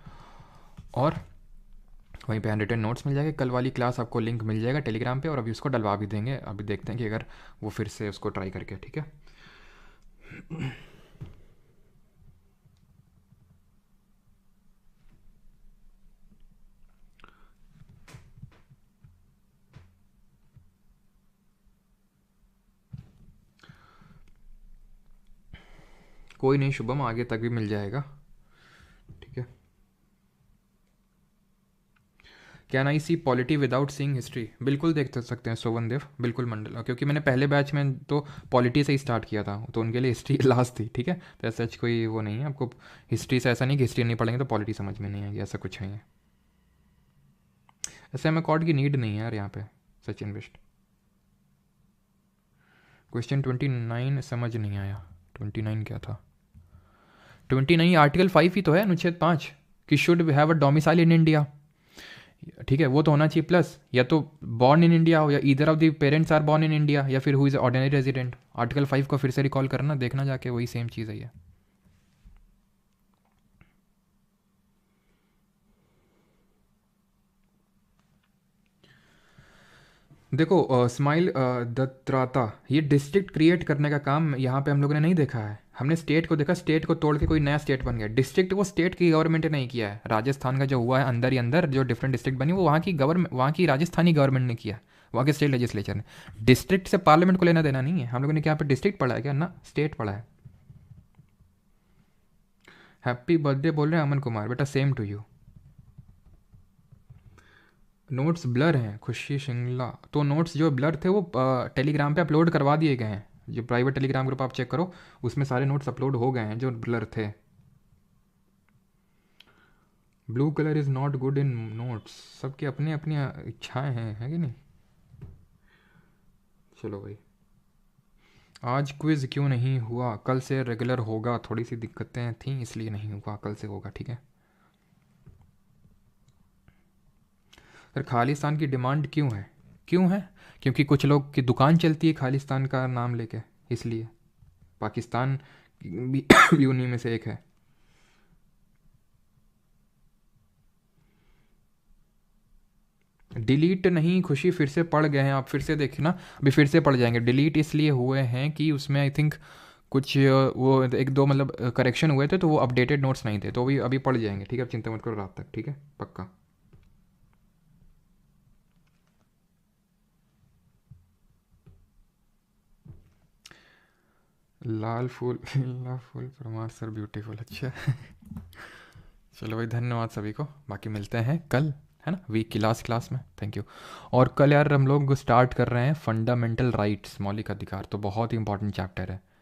और वहीं पे हैंड रिटन नोट्स मिल जाएंगे, कल वाली क्लास आपको लिंक मिल जाएगा टेलीग्राम पे, और अभी उसको डलवा भी देंगे। अभी देखते हैं कि अगर वो फिर से उसको ट्राई करके, ठीक है। कोई नहीं शुभम, आगे तक भी मिल जाएगा, ठीक है। Can I see polity without seeing history? बिल्कुल देख सकते हैं सोवन देव, बिल्कुल मंडल, क्योंकि मैंने पहले बैच में तो पॉलिटी से ही स्टार्ट किया था, तो उनके लिए हिस्ट्री लास्ट थी, ठीक है। तो ऐसा कोई वो नहीं है आपको हिस्ट्री से, ऐसा नहीं कि हिस्ट्री नहीं पढ़ेंगे तो पॉलिटी समझ में नहीं आएगी, ऐसा कुछ नहीं है। ऐसे हमें कॉर्ड की नीड नहीं है यार यहाँ पे, सचिन बिस्ट। क्वेश्चन 29 समझ नहीं आया, 29 क्या था? 29 आर्टिकल 5 ही तो है, अनुच्छेद 5, कि should have a domicile in India, ठीक है, वो तो होना चाहिए। प्लस या तो बॉर्न इन इंडिया हो, या either of the parents are born in India, या फिर who is ordinary resident. Article 5 को फिर से रिकॉल करना, देखना जाके, वही सेम चीज़ है ये। देखो स्माइल दत्राता, ये डिस्ट्रिक्ट क्रिएट करने का काम यहाँ पे हम लोगों ने नहीं देखा है। हमने स्टेट को देखा, स्टेट को तोड़ के कोई नया स्टेट बन गया। डिस्ट्रिक्ट वो स्टेट की गवर्नमेंट ने नहीं किया है। राजस्थान का जो हुआ है अंदर ही अंदर, जो डिफरेंट डिस्ट्रिक्ट बनी, वो वहाँ की गवर्नमेंट, वहाँ की राजस्थानी गवर्नमेंट ने किया, वहाँ के स्टेट लेजिस्लेचर ने। डिस्ट्रिक्ट से पार्लियामेंट को लेना देना नहीं है। हम लोगों ने क्या यहाँ पे डिस्ट्रिक्ट पढ़ा है क्या? ना, स्टेट पढ़ा है। हैप्पी बर्थडे बोल रहे हैं अमन कुमार, बेटा same to you. Notes blur हैं, खुशी शिंगला, तो नोट्स जो ब्लर थे वो टेलीग्राम पे अपलोड करवा दिए गए हैं। जो प्राइवेट टेलीग्राम ग्रुप आप चेक करो, उसमें सारे नोट्स अपलोड हो गए हैं जो ब्लर थे। Blue colour is not good in notes, सबकी अपनी अपनी इच्छाएं हैं, है कि नहीं? चलो भाई, आज क्विज़ क्यों नहीं हुआ? कल से रेगुलर होगा, थोड़ी सी दिक्कतें थी इसलिए नहीं हुआ, कल से होगा, ठीक है। सर खालिस्तान की डिमांड क्यों है? क्यों है? क्योंकि कुछ लोग की दुकान चलती है खालिस्तान का नाम लेके, इसलिए। पाकिस्तान भी उन्हीं में से एक है। डिलीट नहीं खुशी, फिर से पढ़ गए हैं आप, फिर से देखना, अभी फिर से पढ़ जाएंगे। डिलीट इसलिए हुए हैं कि उसमें आई थिंक कुछ वो 1-2 मतलब करेक्शन हुए थे, तो वो अपडेटेड नोट्स नहीं थे, तो अभी पढ़ जाएंगे, ठीक है। अब चिंता मत करो रात तक, ठीक है, पक्का। लाल फूल लाल फूल परमार सर ब्यूटीफुल, अच्छा चलो भाई, धन्यवाद सभी को, बाकी मिलते हैं कल। है ना, वीक की लास्ट क्लास में। Thank you. और कल यार हम लोग स्टार्ट कर रहे हैं फंडामेंटल राइट्स, मौलिक अधिकार, तो बहुत ही इंपॉर्टेंट चैप्टर है।